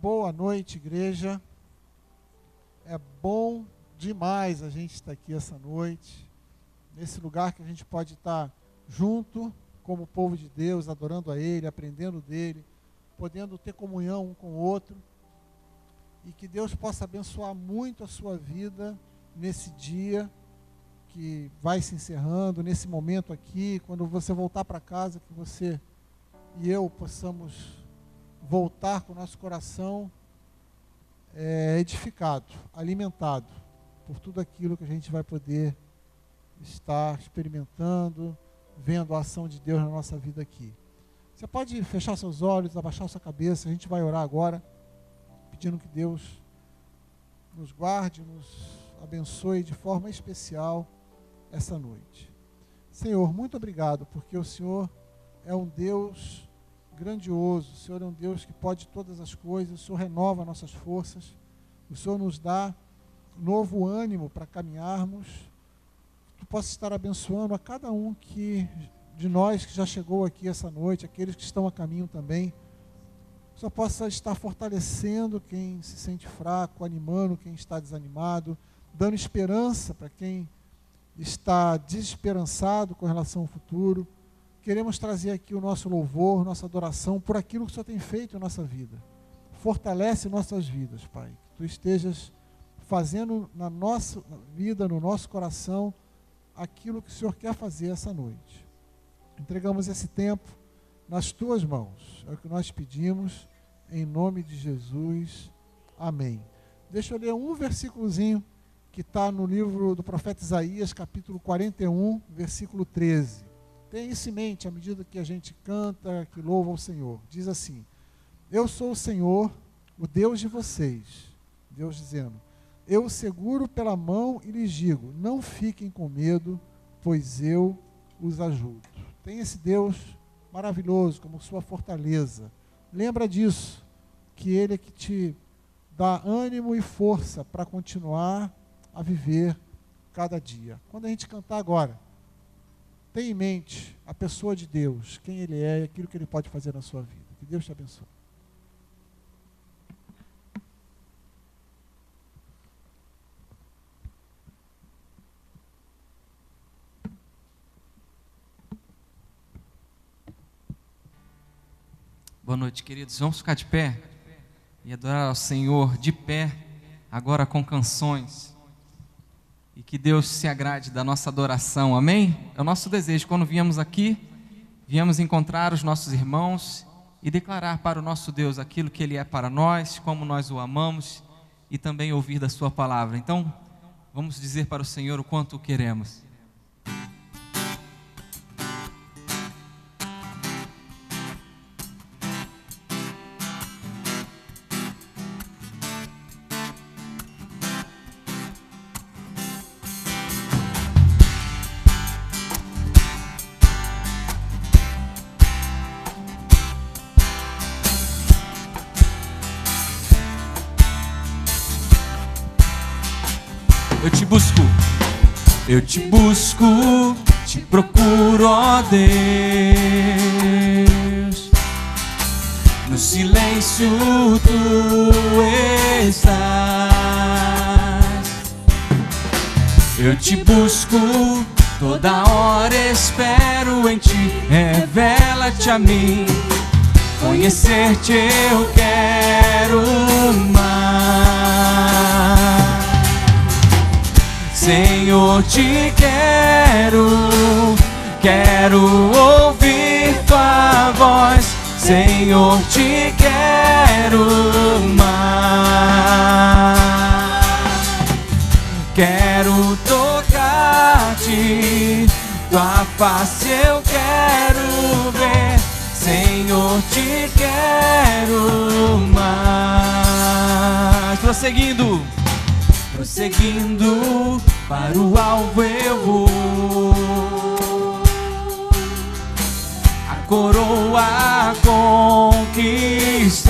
Boa noite, igreja. É bom demais a gente estar aqui essa noite, nesse lugar que a gente pode estar junto, como povo de Deus, adorando a Ele, aprendendo dEle, podendo ter comunhão um com o outro, e que Deus possa abençoar muito a sua vida nesse dia que vai se encerrando, nesse momento aqui, quando você voltar para casa, que você e eu possamos voltar com o nosso coração edificado, alimentado por tudo aquilo que a gente vai poder estar experimentando, vendo a ação de Deus na nossa vida aqui. Você pode fechar seus olhos, abaixar sua cabeça, a gente vai orar agora, pedindo que Deus nos guarde, nos abençoe de forma especial essa noite. Senhor, muito obrigado, porque o Senhor é um Deus grandioso, o Senhor é um Deus que pode todas as coisas, o Senhor renova nossas forças, o Senhor nos dá novo ânimo para caminharmos. Tu possa estar abençoando a cada um de nós que já chegou aqui essa noite, aqueles que estão a caminho também. O Senhor possa estar fortalecendo quem se sente fraco, animando quem está desanimado, dando esperança para quem está desesperançado com relação ao futuro. Queremos trazer aqui o nosso louvor, nossa adoração por aquilo que o Senhor tem feito em nossa vida. Fortalece nossas vidas, Pai. Que Tu estejas fazendo na nossa vida, no nosso coração, aquilo que o Senhor quer fazer essa noite. Entregamos esse tempo nas Tuas mãos. É o que nós pedimos, em nome de Jesus. Amém. Deixa eu ler um versículozinho que está no livro do profeta Isaías, capítulo 41, versículo 13. Tenha isso em mente à medida que a gente canta, que louva ao Senhor. Diz assim: eu sou o Senhor, o Deus de vocês. Deus dizendo: eu os seguro pela mão e lhes digo, não fiquem com medo, pois eu os ajudo. Tem esse Deus maravilhoso como sua fortaleza. Lembra disso, que Ele é que te dá ânimo e força para continuar a viver cada dia. Quando a gente cantar agora, tenha em mente a pessoa de Deus, quem Ele é e aquilo que Ele pode fazer na sua vida. Que Deus te abençoe. Boa noite, queridos. Vamos ficar de pé e adorar ao Senhor de pé, agora com canções. E que Deus se agrade da nossa adoração, amém? É o nosso desejo. Quando viemos aqui, viemos encontrar os nossos irmãos e declarar para o nosso Deus aquilo que Ele é para nós, como nós o amamos, e também ouvir da sua palavra. Então, vamos dizer para o Senhor o quanto o queremos. Eu te busco, te procuro, ó Deus. No silêncio Tu estás. Eu te busco, toda hora espero em Ti. Revela-te a mim, conhecer-te eu quero mais. Senhor, te quero ouvir Tua voz. Senhor, te quero mais. Quero tocar-te, Tua face eu quero ver. Senhor, te quero mais. Prosseguindo para o alvo eu vou, a coroa conquistar.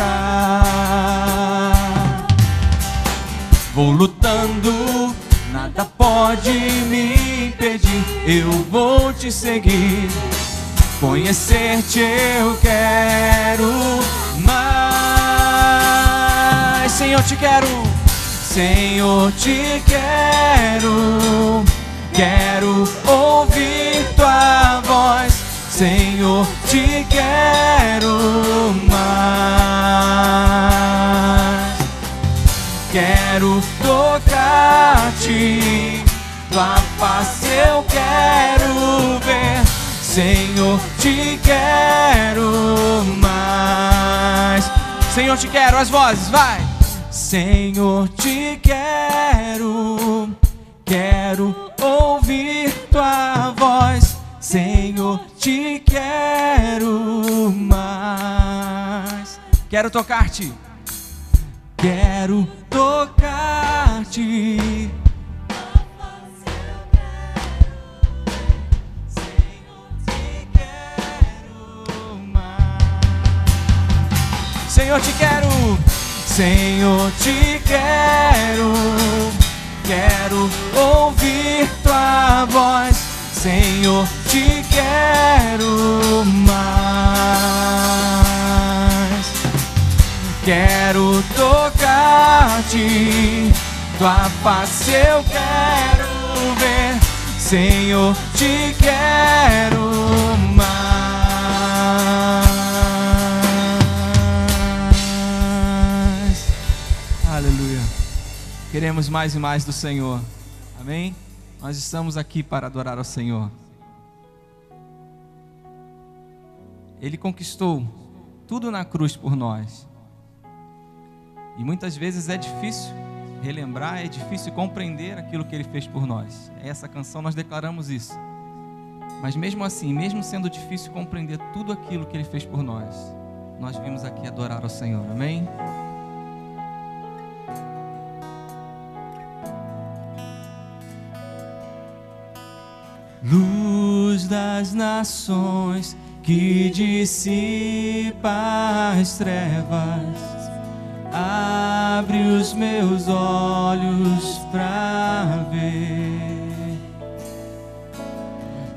Vou lutando, nada pode me impedir. Eu vou te seguir, conhecer-te eu quero mais. Senhor, te quero. Senhor, te quero. Quero ouvir tua voz. Senhor, te quero mais. Quero tocar-te, tua face eu quero ver. Senhor, te quero mais. Senhor, te quero, as vozes, vai. Senhor, te quero. Quero ouvir tua voz. Senhor, te quero mais. Quero tocar-te. Quero tocar-te. Senhor, te quero mais. Senhor, te quero. Senhor, te quero. Quero ouvir tua voz. Senhor, te quero mais. Quero tocar-te, tua face eu quero ver. Senhor, te quero mais. Aleluia. Queremos mais e mais do Senhor. Amém? Nós estamos aqui para adorar ao Senhor. Ele conquistou tudo na cruz por nós. E muitas vezes é difícil relembrar, é difícil compreender aquilo que Ele fez por nós. Essa canção nós declaramos isso. Mas mesmo assim, mesmo sendo difícil compreender tudo aquilo que Ele fez por nós vimos aqui adorar ao Senhor. Amém? Luz das nações que dissipa as trevas, abre os meus olhos pra ver.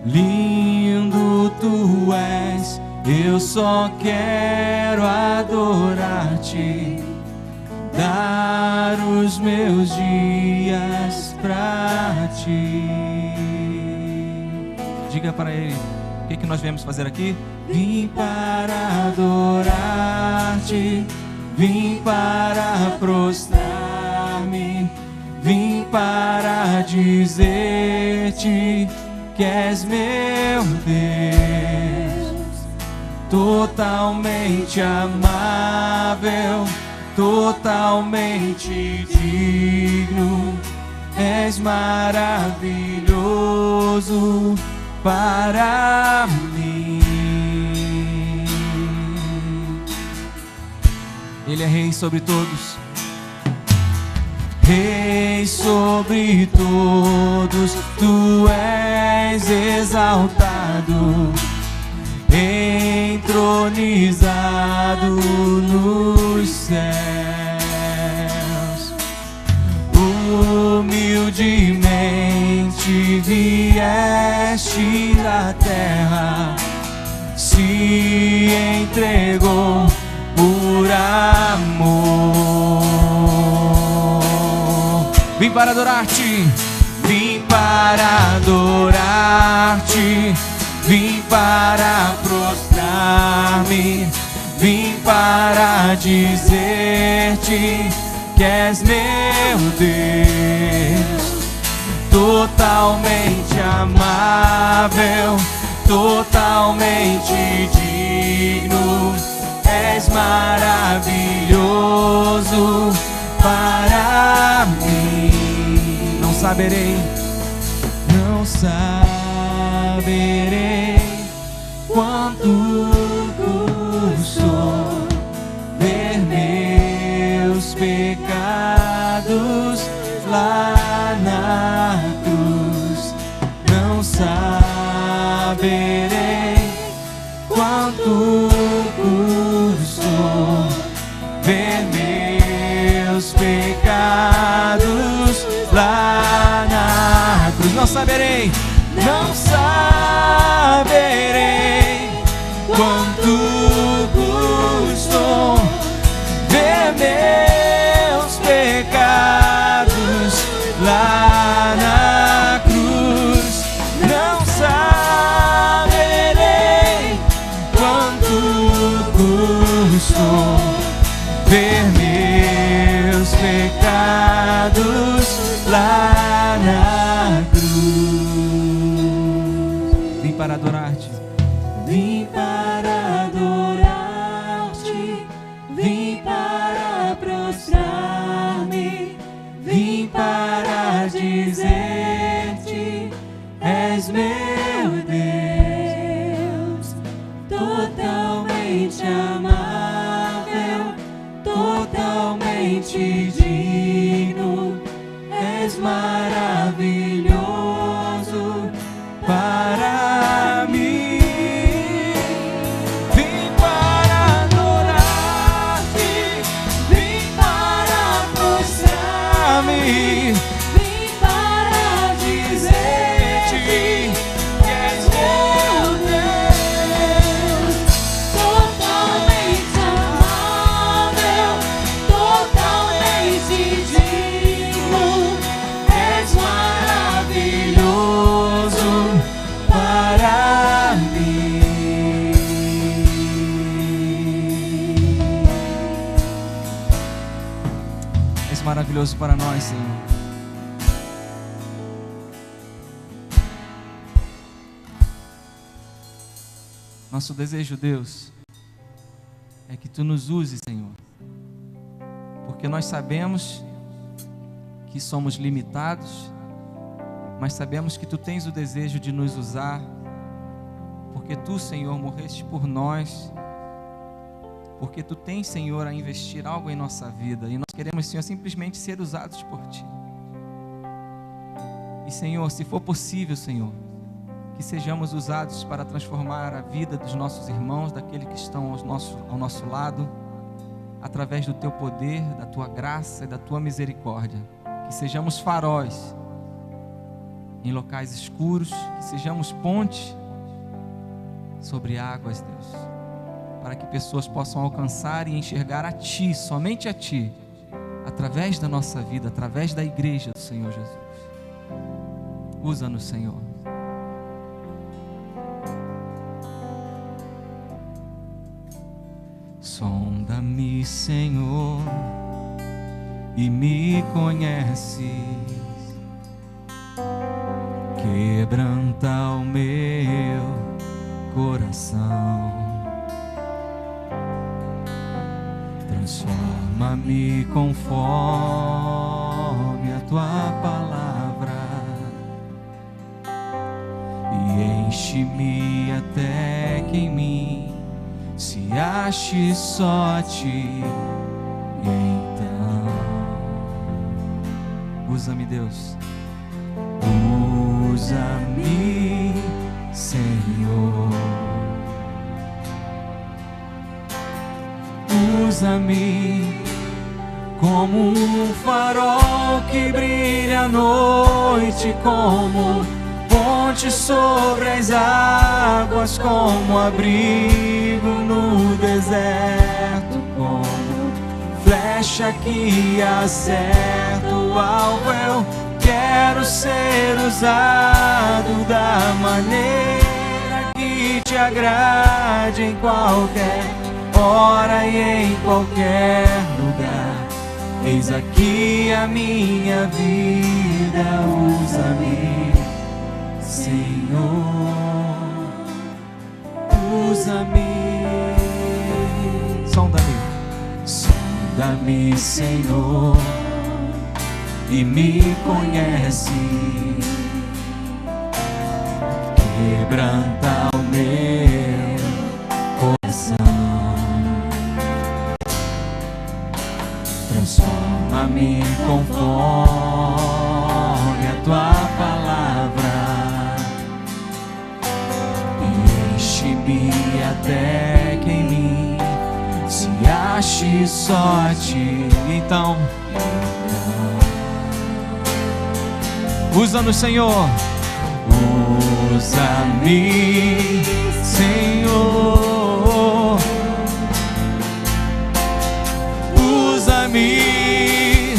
Lindo tu és, eu só quero adorar-te, dar os meus dias pra ti. Diga para Ele, o que nós viemos fazer aqui? Vim para adorar-te, vim para prostrar-me, vim para dizer-te que és meu Deus, totalmente amável, totalmente digno, és maravilhoso para mim. Ele é Rei sobre todos, Rei sobre todos, tu és exaltado, entronizado nos céus. Humildemente vieste da terra, se entregou por amor. Vim para adorar-te, vim para adorar-te, vim para prostrar-me, vim para dizer-te que és meu Deus, totalmente amável, totalmente digno, és maravilhoso para mim. Não saberei quanto custou ver meus pecados lá na cruz. Não saberei quanto custou ver meus pecados lá na cruz. Não saberei quanto custou ver para dizer-te: és meu Deus, totalmente amável, totalmente digno, és maravilhoso para mim. Vim para adorar-te, vim para prostrar-me, vim para dizer-te que és meu Deus, totalmente amável, totalmente digno, és maravilhoso para mim. És maravilhoso para nós, Senhor. Nosso desejo, Deus, é que Tu nos uses, Senhor, porque nós sabemos que somos limitados, mas sabemos que Tu tens o desejo de nos usar, porque Tu, Senhor, morreste por nós, porque Tu tens, Senhor, a investir algo em nossa vida, e nós queremos, Senhor, simplesmente ser usados por Ti. E, Senhor, se for possível, Senhor, que sejamos usados para transformar a vida dos nossos irmãos, daqueles que estão ao nosso lado, através do Teu poder, da Tua graça e da Tua misericórdia. Que sejamos faróis em locais escuros, que sejamos pontes sobre águas, Deus, para que pessoas possam alcançar e enxergar a Ti, somente a Ti, através da nossa vida, através da igreja do Senhor Jesus. Usa-nos, Senhor. Sonda-me, Senhor, e me conheces, quebranta o meu coração, transforma-me conforme a Tua palavra e enche-me até que em mim se ache só Ti. Então usa-me, Deus, usa-me, Senhor, usa-me como um farol que brilha à noite, como ponte sobre as águas, como abrigo no deserto, como flecha que acerta o alvo. Eu quero ser usado da maneira que Te agrade, em qualquer hora e em qualquer lugar. Eis aqui a minha vida, usa-me, Senhor, usa-me. Sonda-me, sonda-me, Senhor, e me conhece, quebranta o meu coração, transforma-me conforme a Tua palavra e enche-me até que em mim se ache só Ti. Então usa-nos, Senhor, usa-me, Senhor, usa-me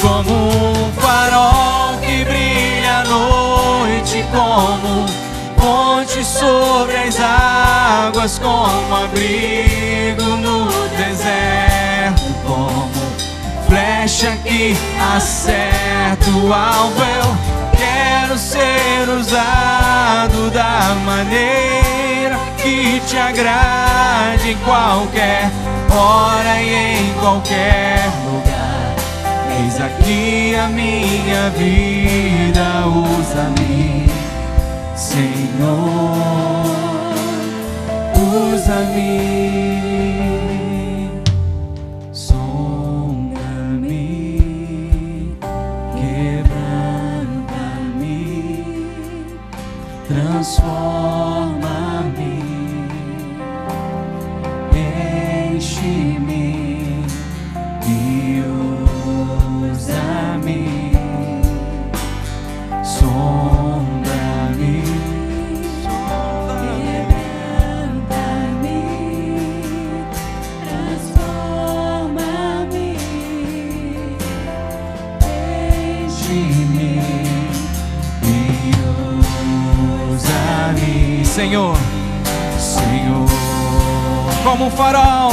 como um farol que brilha à noite, como ponte sobre as águas, como abrigo no deserto, como flecha que acerta o alvo. Eu quero ser usado da maneira que Te agrade, em qualquer hora e em qualquer lugar. Eis aqui a minha vida, usa-me, Senhor, usa-me, sonda-me, quebranta-me, transforma-me, enche-me e usa-me, sonda-me, Transforma-me, enche-me e usa-me, Senhor, Senhor, como um farol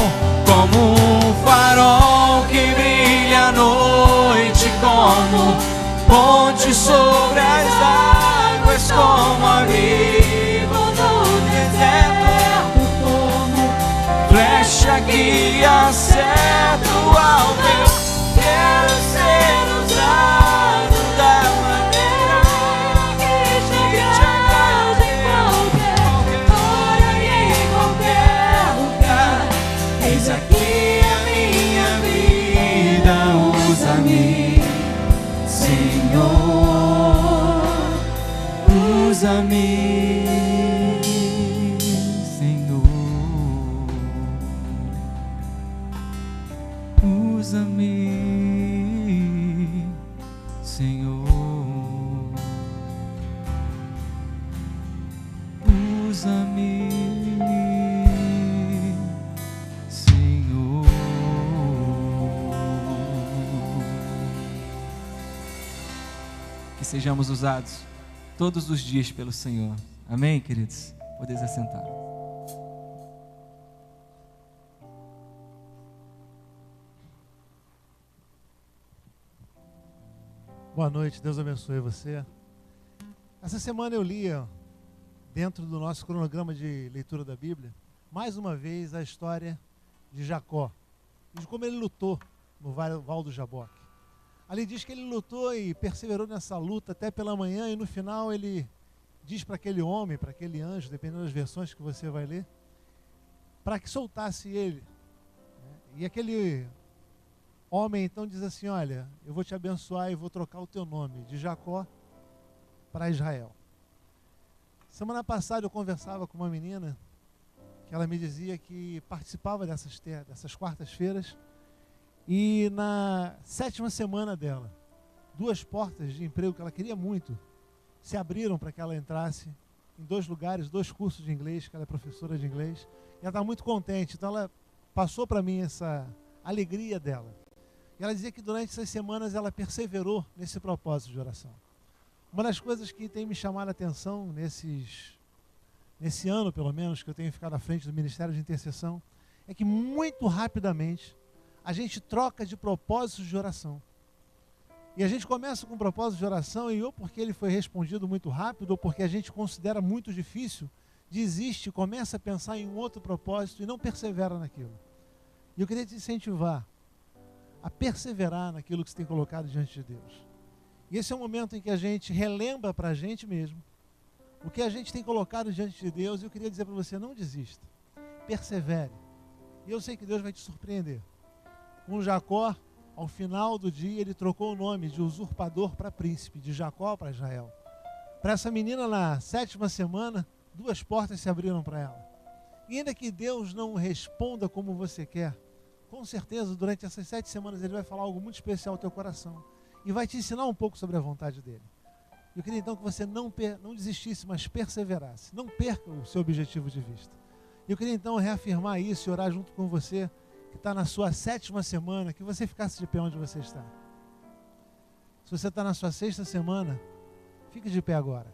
que brilha à noite, como ponte sobre as águas, como abrigo no deserto, como flecha que acerta o alvo. Quero ser usado da maneira que te agrade em qualquer hora e em qualquer lugar. Eis aqui a minha vida, usa-me, Senhor, usa-me, Senhor, usa-me, Senhor, usa-me, Senhor. Que sejamos usados todos os dias pelo Senhor. Amém, queridos? Podeis assentar. Boa noite, Deus abençoe você. Essa semana eu li, dentro do nosso cronograma de leitura da Bíblia, mais uma vez a história de Jacó, e de como ele lutou no Val do Jaboque. Ali diz que ele lutou e perseverou nessa luta até pela manhã, e no final ele diz para aquele homem, para aquele anjo, dependendo das versões que você vai ler, para que soltasse ele. E aquele homem então diz assim: olha, eu vou te abençoar e vou trocar o teu nome de Jacó para Israel. Semana passada eu conversava com uma menina que ela me dizia que participava dessas quartas-feiras, e na 7ª semana dela, 2 portas de emprego que ela queria muito se abriram para que ela entrasse em 2 lugares, 2 cursos de inglês, que ela é professora de inglês, e ela estava muito contente. Então ela passou para mim essa alegria dela. E ela dizia que durante essas semanas ela perseverou nesse propósito de oração. Uma das coisas que tem me chamado a atenção nesse ano, pelo menos, que eu tenho ficado à frente do Ministério de Intercessão, é que muito rapidamente a gente troca de propósitos de oração. E a gente começa com um propósito de oração, e ou porque ele foi respondido muito rápido, ou porque a gente considera muito difícil, desiste, começa a pensar em um outro propósito e não persevera naquilo. E eu queria te incentivar a perseverar naquilo que você tem colocado diante de Deus. E esse é um momento em que a gente relembra para a gente mesmo o que a gente tem colocado diante de Deus. E eu queria dizer para você: não desista, persevere. E eu sei que Deus vai te surpreender. Com Jacó, ao final do dia, ele trocou o nome de usurpador para príncipe, de Jacó para Israel. Para essa menina, na 7ª semana, 2 portas se abriram para ela. E ainda que Deus não responda como você quer, com certeza, durante essas 7 semanas, Ele vai falar algo muito especial ao teu coração. E vai te ensinar um pouco sobre a vontade dEle. Eu queria então que você não desistisse, mas perseverasse. Não perca o seu objetivo de vista. Eu queria então reafirmar isso e orar junto com você, que está na sua 7ª semana, que você ficasse de pé onde você está. Se você está na sua 6ª semana, fique de pé agora.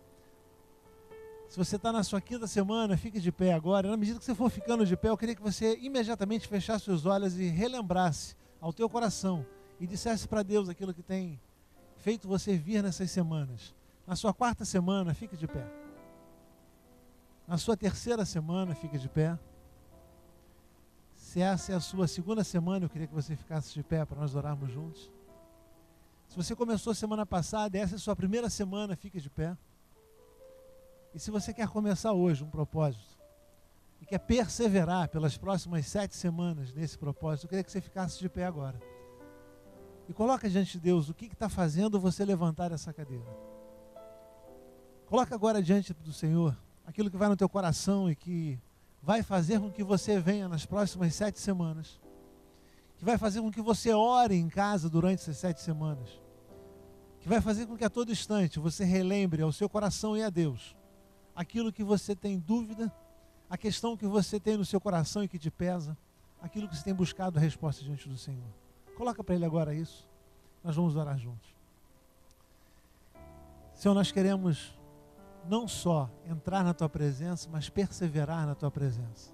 Se você está na sua 5ª semana, fique de pé agora. Na medida que você for ficando de pé, eu queria que você imediatamente fechasse os olhos e relembrasse ao teu coração e dissesse para Deus aquilo que tem feito você vir nessas semanas. Na sua 4ª semana, fique de pé. Na sua 3ª semana, fique de pé. Se essa é a sua 2ª semana, eu queria que você ficasse de pé para nós orarmos juntos. Se você começou semana passada, essa é a sua primeira semana, fique de pé. E se você quer começar hoje um propósito, e quer perseverar pelas próximas 7 semanas nesse propósito, eu queria que você ficasse de pé agora. E coloca diante de Deus o que está fazendo você levantar essa cadeira. Coloca agora diante do Senhor aquilo que vai no teu coração e que vai fazer com que você venha nas próximas 7 semanas. Que vai fazer com que você ore em casa durante essas 7 semanas. Que vai fazer com que a todo instante você relembre ao seu coração e a Deus aquilo que você tem dúvida, a questão que você tem no seu coração e que te pesa, aquilo que você tem buscado a resposta diante do Senhor. Coloca para Ele agora isso. Nós vamos orar juntos. Senhor, nós queremos não só entrar na Tua presença, mas perseverar na Tua presença.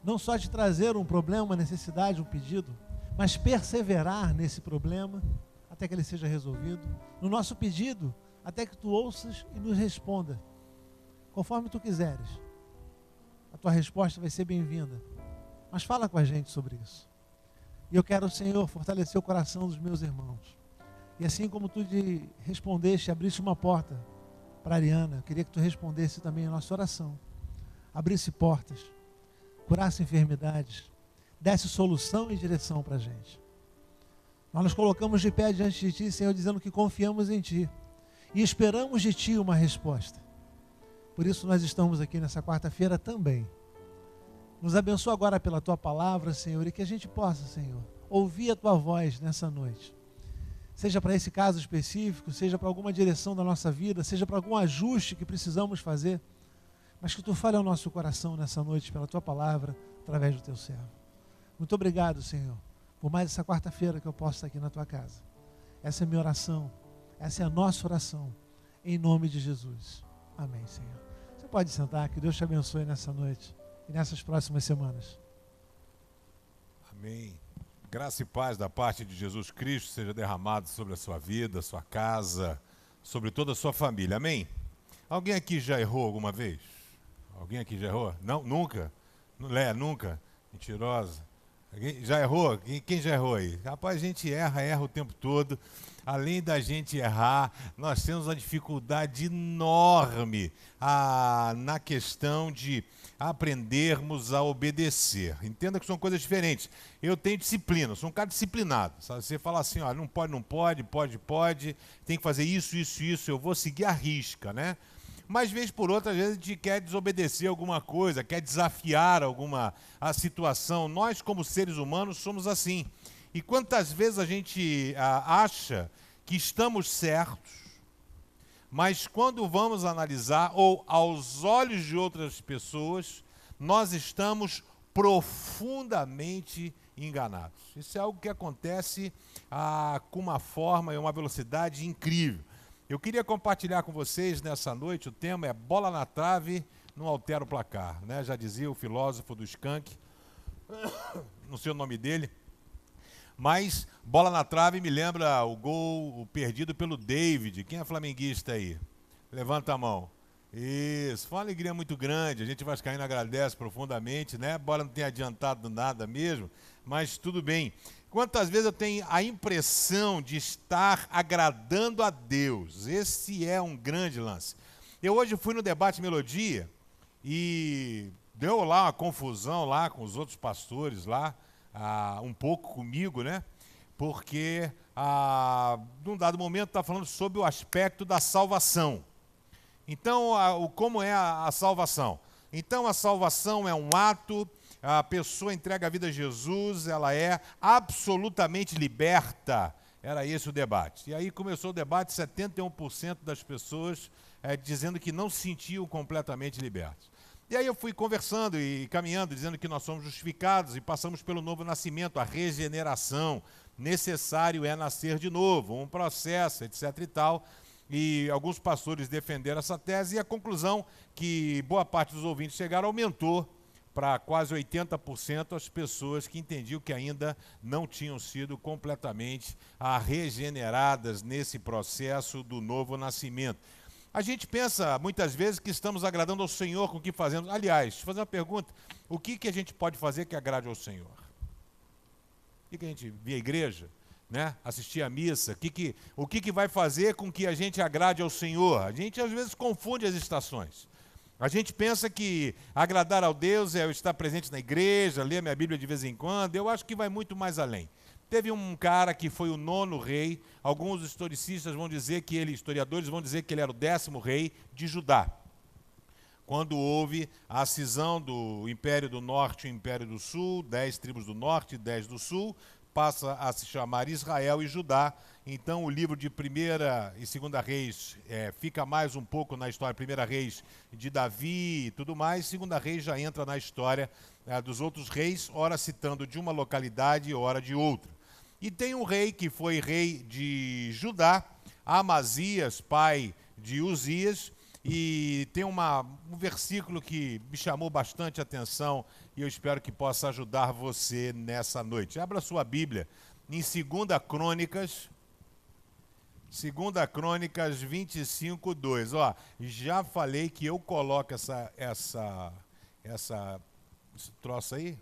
Não só te trazer um problema, uma necessidade, um pedido, mas perseverar nesse problema até que ele seja resolvido. No nosso pedido, até que Tu ouças e nos responda, conforme Tu quiseres. A Tua resposta vai ser bem-vinda. Mas fala com a gente sobre isso. E eu quero, Senhor, fortalecer o coração dos meus irmãos. E assim como Tu respondeste, abriste uma porta para a Ariana, eu queria que Tu respondesse também a nossa oração. Abrisse portas, curasse enfermidades, desse solução e direção para a gente. Nós nos colocamos de pé diante de Ti, Senhor, dizendo que confiamos em Ti e esperamos de Ti uma resposta. Por isso nós estamos aqui nessa quarta-feira também. Nos abençoa agora pela Tua palavra, Senhor, e que a gente possa, Senhor, ouvir a Tua voz nessa noite. Seja para esse caso específico, seja para alguma direção da nossa vida, seja para algum ajuste que precisamos fazer, mas que Tu fale ao nosso coração nessa noite pela Tua palavra, através do Teu servo. Muito obrigado, Senhor, por mais essa quarta-feira que eu posso estar aqui na Tua casa. Essa é a minha oração, essa é a nossa oração, em nome de Jesus. Amém, Senhor. Você pode sentar, que Deus te abençoe nessa noite e nessas próximas semanas. Amém. Graça e paz da parte de Jesus Cristo seja derramado sobre a sua vida, sua casa, sobre toda a sua família. Amém? Alguém aqui já errou alguma vez? Alguém aqui já errou? Não? Nunca? Nunca? Mentirosa. Alguém já errou? Quem já errou aí? Rapaz, a gente erra o tempo todo. Além da gente errar, nós temos uma dificuldade enorme na questão de aprendermos a obedecer. Entenda que são coisas diferentes. Eu tenho disciplina, sou um cara disciplinado. Sabe? Você fala assim, ó, não pode, tem que fazer isso, eu vou seguir a risca, né? Mas, vez por outra, às vezes a gente quer desobedecer alguma coisa, quer desafiar a situação. Nós, como seres humanos, somos assim. E quantas vezes a gente acha que estamos certos, mas quando vamos analisar, ou aos olhos de outras pessoas, nós estamos profundamente enganados. Isso é algo que acontece com uma forma e uma velocidade incrível. Eu queria compartilhar com vocês nessa noite, o tema é bola na trave, não altera o placar, né? Já dizia o filósofo do Skank, não sei o nome dele, mas bola na trave me lembra o gol perdido pelo David. Quem é flamenguista aí? Levanta a mão. Isso, foi uma alegria muito grande, a gente vascaíno agradece profundamente, né? A bola não tem adiantado nada mesmo, mas tudo bem. Quantas vezes eu tenho a impressão de estar agradando a Deus? Esse é um grande lance. Eu hoje fui no debate Melodia e deu lá uma confusão lá com os outros pastores lá, um pouco comigo, né? Porque num dado momento está falando sobre o aspecto da salvação. Então, como é a salvação? Então, a salvação é um ato, a pessoa entrega a vida a Jesus, ela é absolutamente liberta. Era esse o debate. E aí começou o debate, 71% das pessoas dizendo que não se sentiam completamente libertos. E aí eu fui conversando e caminhando, dizendo que nós somos justificados e passamos pelo novo nascimento, a regeneração. Necessário é nascer de novo, um processo, etc. e tal. E alguns pastores defenderam essa tese e a conclusão que boa parte dos ouvintes chegaram aumentou para quase 80% as pessoas que entendiam que ainda não tinham sido completamente regeneradas nesse processo do novo nascimento. A gente pensa muitas vezes que estamos agradando ao Senhor com o que fazemos. Aliás, deixa eu fazer uma pergunta. O que a gente pode fazer que agrade ao Senhor? O que a gente vê a igreja? né? Assistir a missa. O que vai fazer com que a gente agrade ao Senhor? A gente às vezes confunde as estações. A gente pensa que agradar ao Deus é eu estar presente na igreja, ler minha Bíblia de vez em quando. Eu acho que vai muito mais além. Teve um cara que foi o 9º rei. Alguns historiadores vão dizer que ele era o 10º rei de Judá. Quando houve a cisão do Império do Norte e o Império do Sul, 10 tribos do Norte e 10 do Sul, passa a se chamar Israel e Judá. Então o livro de 1ª e 2ª Reis fica mais um pouco na história, 1ª Reis de Davi e tudo mais, 2ª Reis já entra na história dos outros reis, ora citando de uma localidade e ora de outra. E tem um rei que foi rei de Judá, Amazias, pai de Uzias, e tem um versículo que me chamou bastante atenção e eu espero que possa ajudar você nessa noite. Abra sua Bíblia em 2 Crônicas 25:2. Ó, já falei que eu coloco esse troço aí.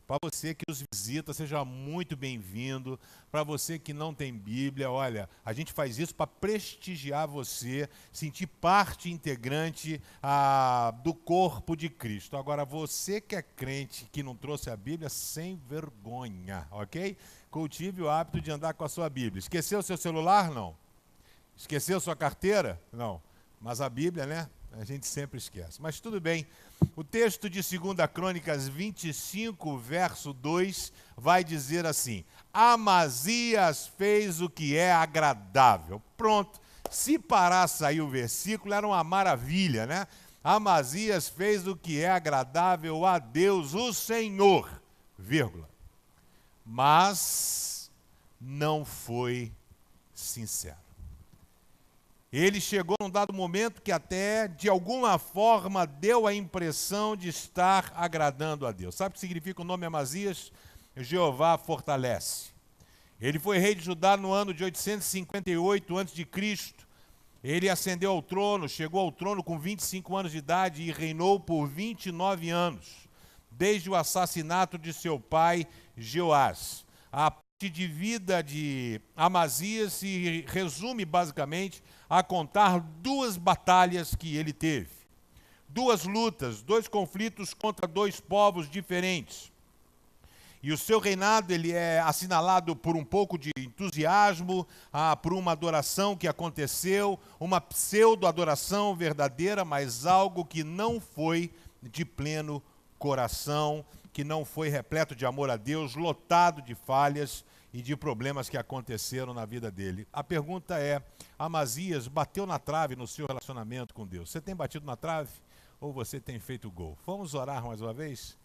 Para você que nos visita, seja muito bem-vindo. Para você que não tem Bíblia, olha, a gente faz isso para prestigiar você, sentir parte integrante do corpo de Cristo. Agora, você que é crente, que não trouxe a Bíblia, sem vergonha, ok? Cultive o hábito de andar com a sua Bíblia. Esqueceu seu celular? Não. Esqueceu sua carteira? Não. Mas a Bíblia, né? A gente sempre esquece. Mas tudo bem. O texto de 2 Crônicas 25, verso 2, vai dizer assim: Amazias fez o que é agradável. Pronto. Se parasse aí o versículo, era uma maravilha, né? Amazias fez o que é agradável a Deus, o Senhor, vírgula. Mas não foi sincero. Ele chegou num dado momento que até, de alguma forma, deu a impressão de estar agradando a Deus. Sabe o que significa o nome Amazias? Jeová fortalece. Ele foi rei de Judá no ano de 858 a.C. Ele ascendeu ao trono, chegou ao trono com 25 anos de idade e reinou por 29 anos, desde o assassinato de seu pai, Jeoás. A parte de vida de Amazias se resume basicamente a contar 2 batalhas que ele teve. 2 lutas, 2 conflitos contra 2 povos diferentes. E o seu reinado ele é assinalado por um pouco de entusiasmo, por uma adoração que aconteceu, uma pseudo-adoração verdadeira, mas algo que não foi de pleno coração, que não foi repleto de amor a Deus, lotado de falhas e de problemas que aconteceram na vida dele. A pergunta é, Amazias bateu na trave no seu relacionamento com Deus? Você tem batido na trave ou você tem feito gol? Vamos orar mais uma vez?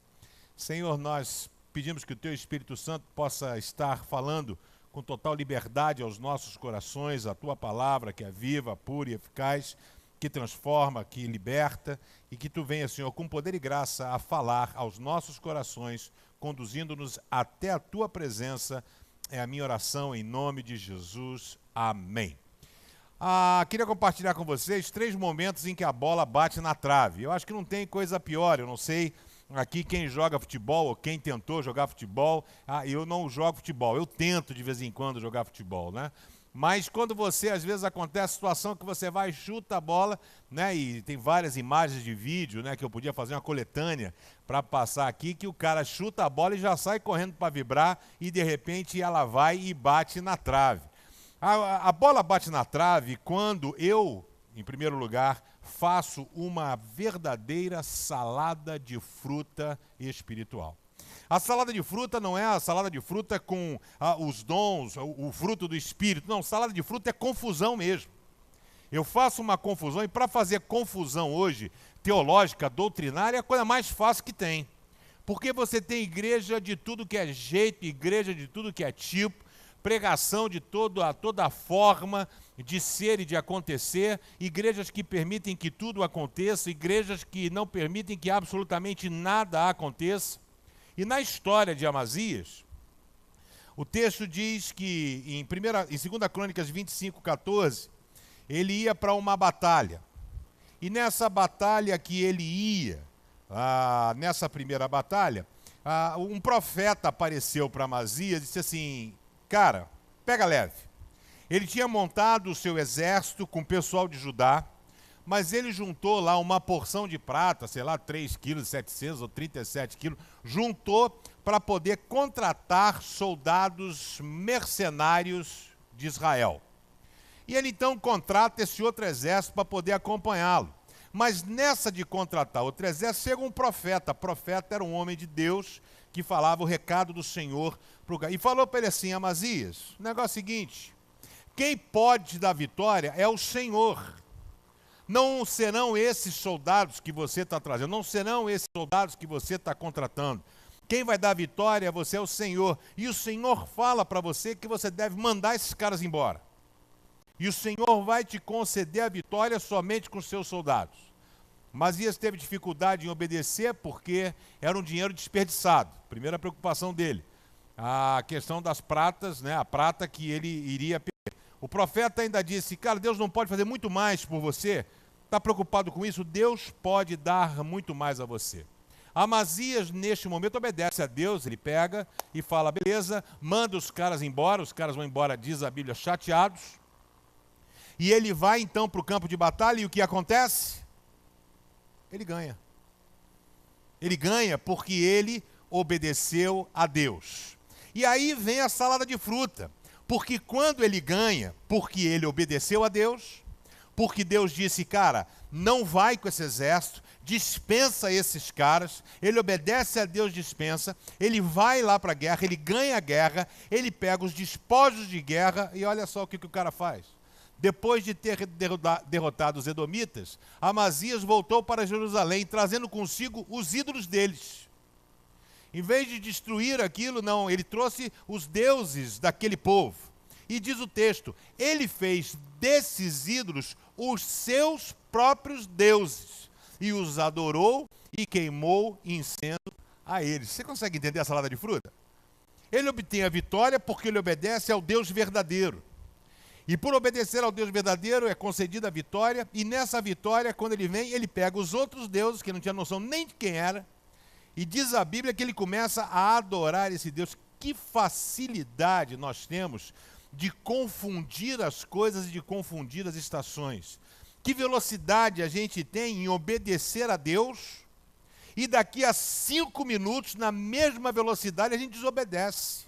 Senhor, nós pedimos que o Teu Espírito Santo possa estar falando com total liberdade aos nossos corações, a Tua palavra que é viva, pura e eficaz, que transforma, que liberta, e que Tu venha, Senhor, com poder e graça a falar aos nossos corações, conduzindo-nos até a Tua presença. É a minha oração em nome de Jesus. Amém. Queria compartilhar com vocês 3 momentos em que a bola bate na trave. Eu acho que não tem coisa pior, eu não sei aqui quem joga futebol ou quem tentou jogar futebol. Eu não jogo futebol, eu tento de vez em quando jogar futebol, né? Mas quando você, às vezes, acontece a situação que você vai e chuta a bola, né? E tem várias imagens de vídeo, né? Que eu podia fazer uma coletânea para passar aqui, que o cara chuta a bola e já sai correndo para vibrar e, de repente, ela vai e bate na trave. A bola bate na trave quando eu, em primeiro lugar, faço uma verdadeira salada de fruta espiritual. A salada de fruta não é a salada de fruta com os dons, o fruto do Espírito. Não, salada de fruta é confusão mesmo. Eu faço uma confusão, e para fazer confusão hoje, teológica, doutrinária, é a coisa mais fácil que tem. Porque você tem igreja de tudo que é jeito, igreja de tudo que é tipo, pregação de toda forma de ser e de acontecer, igrejas que permitem que tudo aconteça, igrejas que não permitem que absolutamente nada aconteça. E na história de Amazias, o texto diz que em 2 Crônicas 25:14, ele ia para uma batalha. E nessa batalha que ele ia, nessa primeira batalha, um profeta apareceu para Amazias e disse assim: Cara, pega leve. Ele tinha montado o seu exército com o pessoal de Judá, mas ele juntou lá uma porção de prata, sei lá, 3,7 kg ou 37 quilos, juntou para poder contratar soldados mercenários de Israel. E ele então contrata esse outro exército para poder acompanhá-lo. Mas nessa de contratar outro exército, chega um profeta. Profeta era um homem de Deus que falava o recado do Senhor e falou para ele assim: Amazias, o negócio é o seguinte, quem pode te dar vitória é o Senhor. Não serão esses soldados que você está trazendo, não serão esses soldados que você está contratando. Quem vai dar vitória a você é o Senhor. E o Senhor fala para você que você deve mandar esses caras embora. E o Senhor vai te conceder a vitória somente com os seus soldados. Amazias teve dificuldade em obedecer porque era um dinheiro desperdiçado. Primeira preocupação dele. A questão das pratas, né? A prata que ele iria perder. O profeta ainda disse: cara, Deus não pode fazer muito mais por você? Está preocupado com isso? Deus pode dar muito mais a você. Amazias, neste momento, obedece a Deus. Ele pega e fala: beleza, manda os caras embora. Os caras vão embora, diz a Bíblia, chateados. E ele vai então para o campo de batalha, e o que acontece? Ele ganha. Ele ganha porque ele obedeceu a Deus. E aí vem a salada de fruta. Porque quando ele ganha, porque ele obedeceu a Deus, porque Deus disse: cara, não vai com esse exército, dispensa esses caras, ele obedece a Deus, dispensa, ele vai lá para a guerra, ele ganha a guerra, ele pega os despojos de guerra, e olha só o que o cara faz. Depois de ter derrotado os edomitas, Amazias voltou para Jerusalém, trazendo consigo os ídolos deles. Em vez de destruir aquilo, não, ele trouxe os deuses daquele povo. E diz o texto, ele fez desses ídolos os seus próprios deuses, e os adorou e queimou incenso a eles. Você consegue entender a salada de fruta? Ele obtém a vitória porque ele obedece ao Deus verdadeiro. E por obedecer ao Deus verdadeiro é concedida a vitória, e nessa vitória, quando ele vem, ele pega os outros deuses, que não tinha noção nem de quem era, e diz a Bíblia que ele começa a adorar esse Deus. Que facilidade nós temos de confundir as coisas e de confundir as estações. Que velocidade a gente tem em obedecer a Deus, e daqui a 5 minutos, na mesma velocidade, a gente desobedece.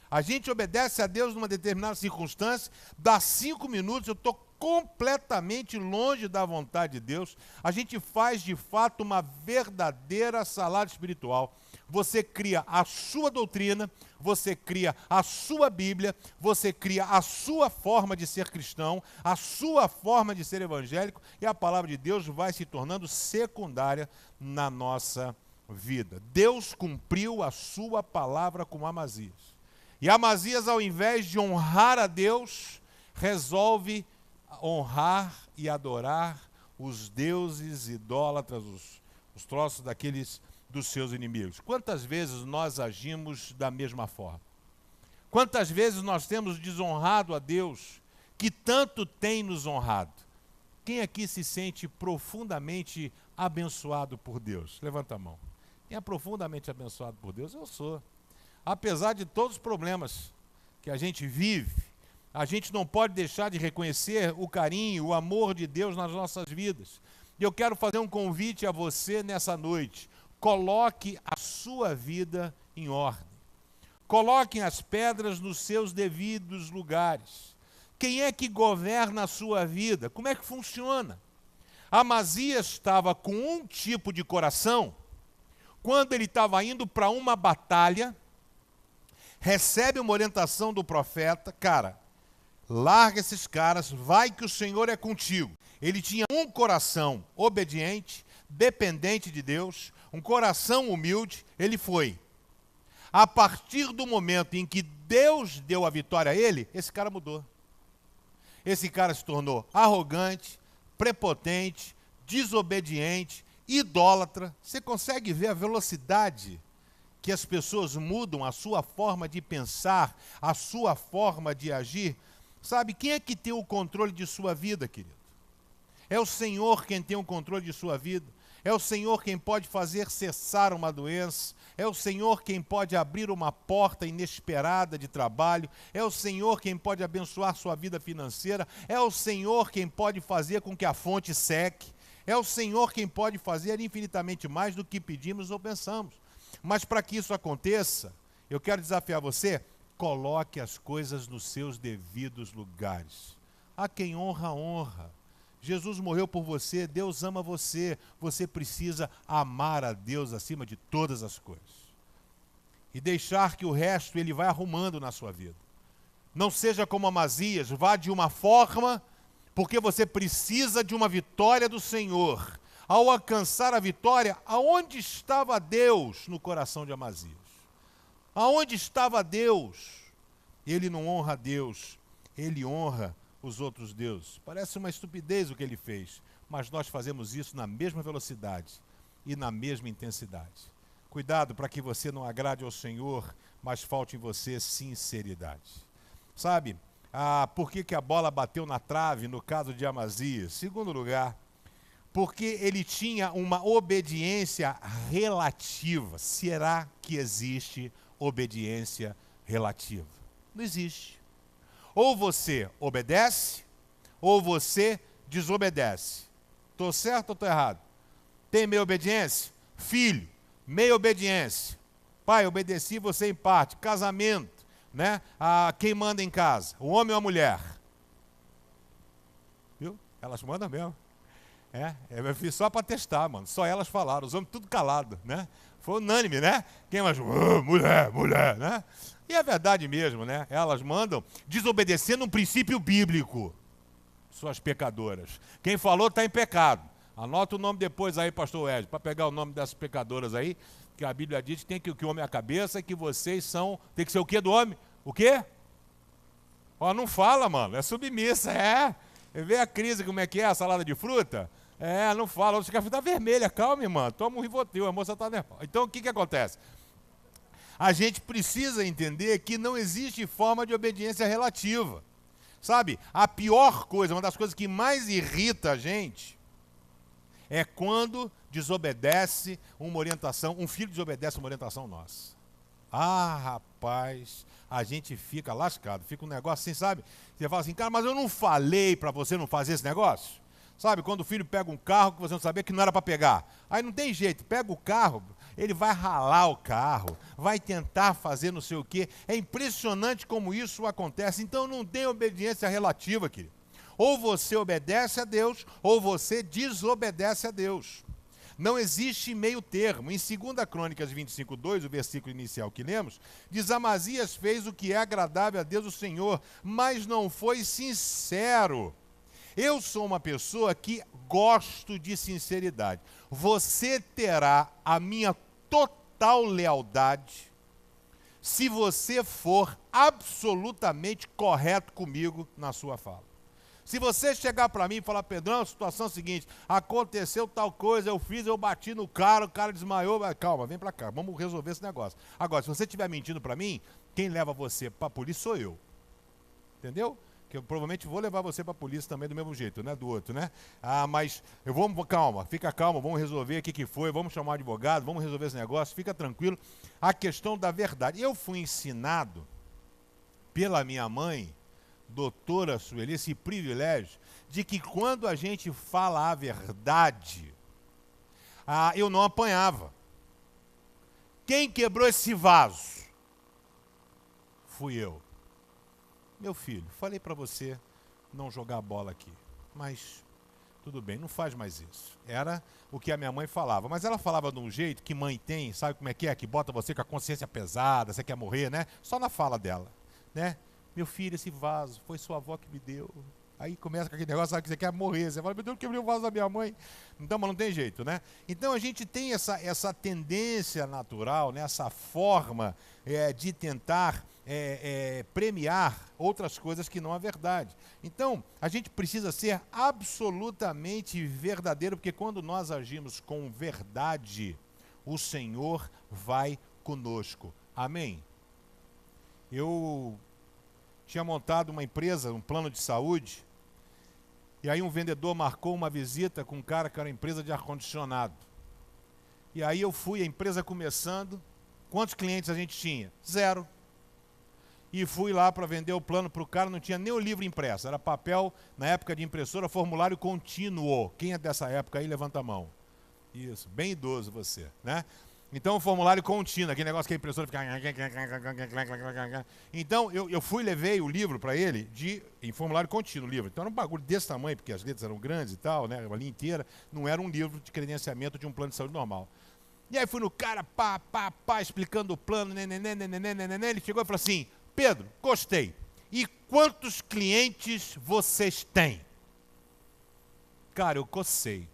A gente obedece a Deus numa determinada circunstância, dá 5 minutos, eu estou completamente longe da vontade de Deus. A gente faz de fato uma verdadeira salada espiritual. Você cria a sua doutrina, você cria a sua Bíblia, você cria a sua forma de ser cristão, a sua forma de ser evangélico, e a palavra de Deus vai se tornando secundária na nossa vida. Deus cumpriu a sua palavra com Amazias. E Amazias, ao invés de honrar a Deus, resolve honrar e adorar os deuses idólatras, os troços dos seus inimigos. Quantas vezes nós agimos da mesma forma? Quantas vezes nós temos desonrado a Deus, que tanto tem nos honrado? Quem aqui se sente profundamente abençoado por Deus? Levanta a mão. Quem é profundamente abençoado por Deus? Eu sou. Apesar de todos os problemas que a gente vive, a gente não pode deixar de reconhecer o carinho, o amor de Deus nas nossas vidas. E eu quero fazer um convite a você nessa noite. Coloque a sua vida em ordem. Coloquem as pedras nos seus devidos lugares. Quem é que governa a sua vida? Como é que funciona? Amazias estava com um tipo de coração quando ele estava indo para uma batalha, recebe uma orientação do profeta: cara, larga esses caras, vai que o Senhor é contigo. Ele tinha um coração obediente, dependente de Deus, um coração humilde, ele foi. A partir do momento em que Deus deu a vitória a ele, esse cara mudou. Esse cara se tornou arrogante, prepotente, desobediente, idólatra. Você consegue ver a velocidade que as pessoas mudam a sua forma de pensar, a sua forma de agir? Sabe, quem é que tem o controle de sua vida, querido? É o Senhor quem tem o controle de sua vida. É o Senhor quem pode fazer cessar uma doença. É o Senhor quem pode abrir uma porta inesperada de trabalho. É o Senhor quem pode abençoar sua vida financeira. É o Senhor quem pode fazer com que a fonte seque. É o Senhor quem pode fazer infinitamente mais do que pedimos ou pensamos. Mas para que isso aconteça, eu quero desafiar você, coloque as coisas nos seus devidos lugares. A quem honra, honra. Jesus morreu por você, Deus ama você. Você precisa amar a Deus acima de todas as coisas. E deixar que o resto Ele vai arrumando na sua vida. Não seja como Amazias, vá de uma forma, porque você precisa de uma vitória do Senhor. Ao alcançar a vitória, aonde estava Deus no coração de Amazias? Aonde estava Deus? Ele não honra a Deus, ele honra os outros deuses. Parece uma estupidez o que ele fez, mas nós fazemos isso na mesma velocidade e na mesma intensidade. Cuidado para que você não agrade ao Senhor, mas falte em você sinceridade. Sabe, por que a bola bateu na trave no caso de Amazias? Segundo lugar, porque ele tinha uma obediência relativa. Será que existe obediência relativa? Não existe. Ou você obedece, ou você desobedece. Estou certo ou estou errado? Tem meia obediência? Filho, meia obediência. Pai, obedeci você em parte. Casamento, né? Quem manda em casa? O homem ou a mulher? Viu? Elas mandam mesmo. Eu fiz só para testar, mano. Só elas falaram, os homens tudo calado, né? Foi unânime, né? Quem mais? Mulher, mulher, né? E é verdade mesmo, né? Elas mandam desobedecendo um princípio bíblico. Suas pecadoras. Quem falou está em pecado. Anota o nome depois aí, pastor Ed, para pegar o nome dessas pecadoras aí, que a Bíblia diz que tem que o homem é a cabeça e que vocês são... Tem que ser o quê do homem? O quê? Ó, não fala, mano. É submissa, Vê a crise, como é que é a salada de fruta? Não fala. Você quer fruta vermelha, calma, irmã. Toma um Rivotril, a moça está nervosa. Então, o que acontece? A gente precisa entender que não existe forma de obediência relativa. Sabe, a pior coisa, uma das coisas que mais irrita a gente, é quando desobedece uma orientação, um filho desobedece uma orientação nossa. Rapaz, a gente fica lascado, fica um negócio assim, sabe? Você fala assim, cara, mas eu não falei para você não fazer esse negócio? Sabe, quando o filho pega um carro que você não sabia que não era para pegar. Aí não tem jeito, pega o carro, ele vai ralar o carro, vai tentar fazer não sei o quê. É impressionante como isso acontece. Então não tem obediência relativa, querido. Ou você obedece a Deus, ou você desobedece a Deus. Não existe meio termo. Em 2 Crônicas 25:2, o versículo inicial que lemos, diz: Amazias fez o que é agradável a Deus o Senhor, mas não foi sincero. Eu sou uma pessoa que gosto de sinceridade. Você terá a minha total lealdade se você for absolutamente correto comigo na sua fala. Se você chegar para mim e falar, Pedrão, a situação é a seguinte, aconteceu tal coisa, eu fiz, eu bati no cara, o cara desmaiou, calma, vem para cá, vamos resolver esse negócio. Agora, se você estiver mentindo para mim, quem leva você para a polícia sou eu. Entendeu? Que eu provavelmente vou levar você para a polícia também do mesmo jeito, né? Do outro, né? Mas calma, fica calmo, vamos resolver o que foi, vamos chamar um advogado, vamos resolver esse negócio, fica tranquilo. A questão da verdade. Eu fui ensinado pela minha mãe, doutora Sueli, esse privilégio de que quando a gente fala a verdade, eu não apanhava. Quem quebrou esse vaso? Fui eu. Meu filho, falei para você não jogar a bola aqui, mas tudo bem, não faz mais isso. Era o que a minha mãe falava, mas ela falava de um jeito que mãe tem, sabe como é? Que bota você com a consciência pesada, você quer morrer, né? Só na fala dela, né? Meu filho, esse vaso foi sua avó que me deu. Aí começa com aquele negócio, sabe que você quer morrer. Você fala, meu Deus, eu quebrei o vaso da minha mãe. Então, mas não tem jeito, né? Então a gente tem essa tendência natural, né? Essa forma de tentar premiar outras coisas que não a verdade. Então, a gente precisa ser absolutamente verdadeiro, porque quando nós agimos com verdade, o Senhor vai conosco. Amém? Eu tinha montado uma empresa, um plano de saúde, e aí um vendedor marcou uma visita com um cara que era uma empresa de ar-condicionado. E aí eu fui, a empresa começando, Quantos clientes a gente tinha? 0. E fui lá para vender o plano para o cara, não tinha nem o livro impresso, era papel, na época de impressora, formulário contínuo. Quem é dessa época aí, levanta a mão. Isso, bem idoso você, né? Então, o formulário contínuo, aquele negócio que a impressora fica... Então, eu fui e levei o livro para ele em formulário contínuo, o livro. Então, era um bagulho desse tamanho, porque as letras eram grandes e tal, né? Uma linha inteira. Não era um livro de credenciamento de um plano de saúde normal. E aí, fui no cara, explicando o plano, ele chegou e falou assim, Pedro, gostei. E quantos clientes vocês têm? Cara, eu cocei.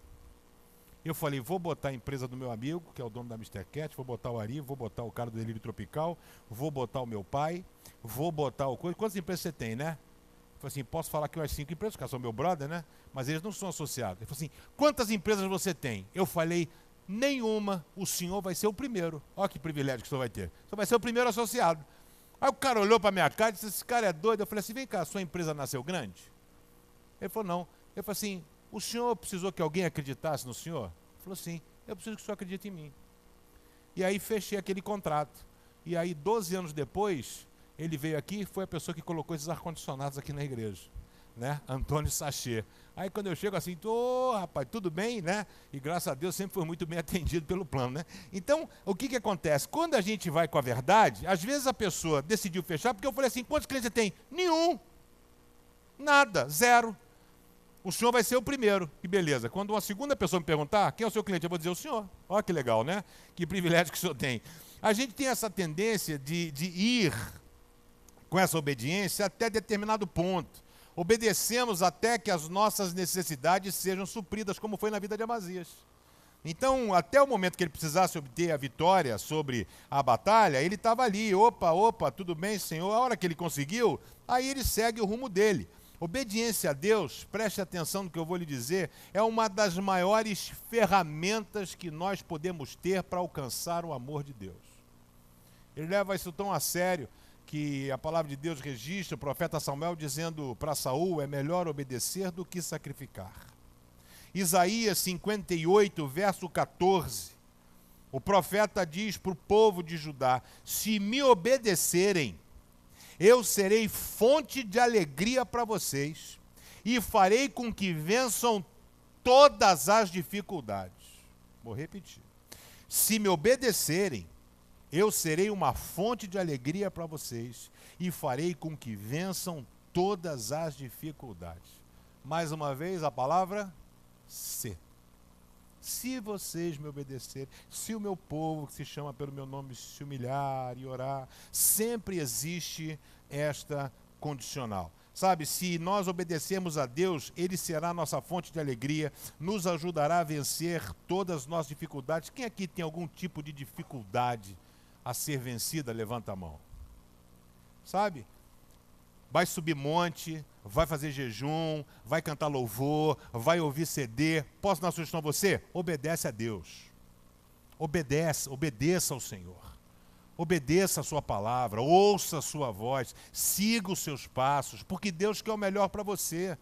Eu falei, vou botar a empresa do meu amigo, que é o dono da Mr. Cat, vou botar o Ari, vou botar o cara do Delírio Tropical, vou botar o meu pai, vou botar o coisa. Quantas empresas você tem, né? Eu falei assim, posso falar que umas 5 empresas, porque são meu brother, né? Mas eles não são associados. Ele falou assim, quantas empresas você tem? Eu falei, nenhuma, o senhor vai ser o primeiro. Olha que privilégio que o senhor vai ter. O senhor vai ser o primeiro associado. Aí o cara olhou para minha cara e disse, esse cara é doido. Eu falei assim, vem cá, a sua empresa nasceu grande? Ele falou, não. Eu falei assim, o senhor precisou que alguém acreditasse no senhor? Ele falou, sim, eu preciso que o senhor acredite em mim. E aí fechei aquele contrato. E aí, 12 anos depois, ele veio aqui e foi a pessoa que colocou esses ar-condicionados aqui na igreja, né? Antônio Sachê. Aí quando eu chego assim, rapaz, tudo bem, né? E graças a Deus sempre foi muito bem atendido pelo plano, né? Então, o que acontece? Quando a gente vai com a verdade, às vezes a pessoa decidiu fechar, porque eu falei assim, quantos clientes você tem? Nenhum. Nada, 0. O senhor vai ser o primeiro. Que beleza. Quando uma segunda pessoa me perguntar, quem é o seu cliente? Eu vou dizer o senhor. Olha que legal, né? Que privilégio que o senhor tem. A gente tem essa tendência de ir com essa obediência até determinado ponto. Obedecemos até que as nossas necessidades sejam supridas, como foi na vida de Amazias. Então, até o momento que ele precisasse obter a vitória sobre a batalha, ele estava ali, opa, tudo bem, Senhor. A hora que ele conseguiu, aí ele segue o rumo dele. Obediência a Deus, preste atenção no que eu vou lhe dizer, é uma das maiores ferramentas que nós podemos ter para alcançar o amor de Deus. Ele leva isso tão a sério que a palavra de Deus registra o profeta Samuel dizendo para Saul, é melhor obedecer do que sacrificar. Isaías 58, verso 14, o profeta diz para o povo de Judá, se me obedecerem, eu serei fonte de alegria para vocês e farei com que vençam todas as dificuldades. Vou repetir. Se me obedecerem, eu serei uma fonte de alegria para vocês e farei com que vençam todas as dificuldades. Mais uma vez a palavra se. Se vocês me obedecerem, se o meu povo que se chama pelo meu nome se humilhar e orar, sempre existe esta condicional. Sabe, se nós obedecermos a Deus, Ele será a nossa fonte de alegria, nos ajudará a vencer todas as nossas dificuldades. Quem aqui tem algum tipo de dificuldade a ser vencida, levanta a mão. Sabe? Vai subir monte, vai fazer jejum, vai cantar louvor, vai ouvir CD. Posso dar uma sugestão a você? Obedece a Deus. Obedeça ao Senhor. Obedeça a sua palavra, ouça a sua voz, siga os seus passos, porque Deus quer o melhor para você.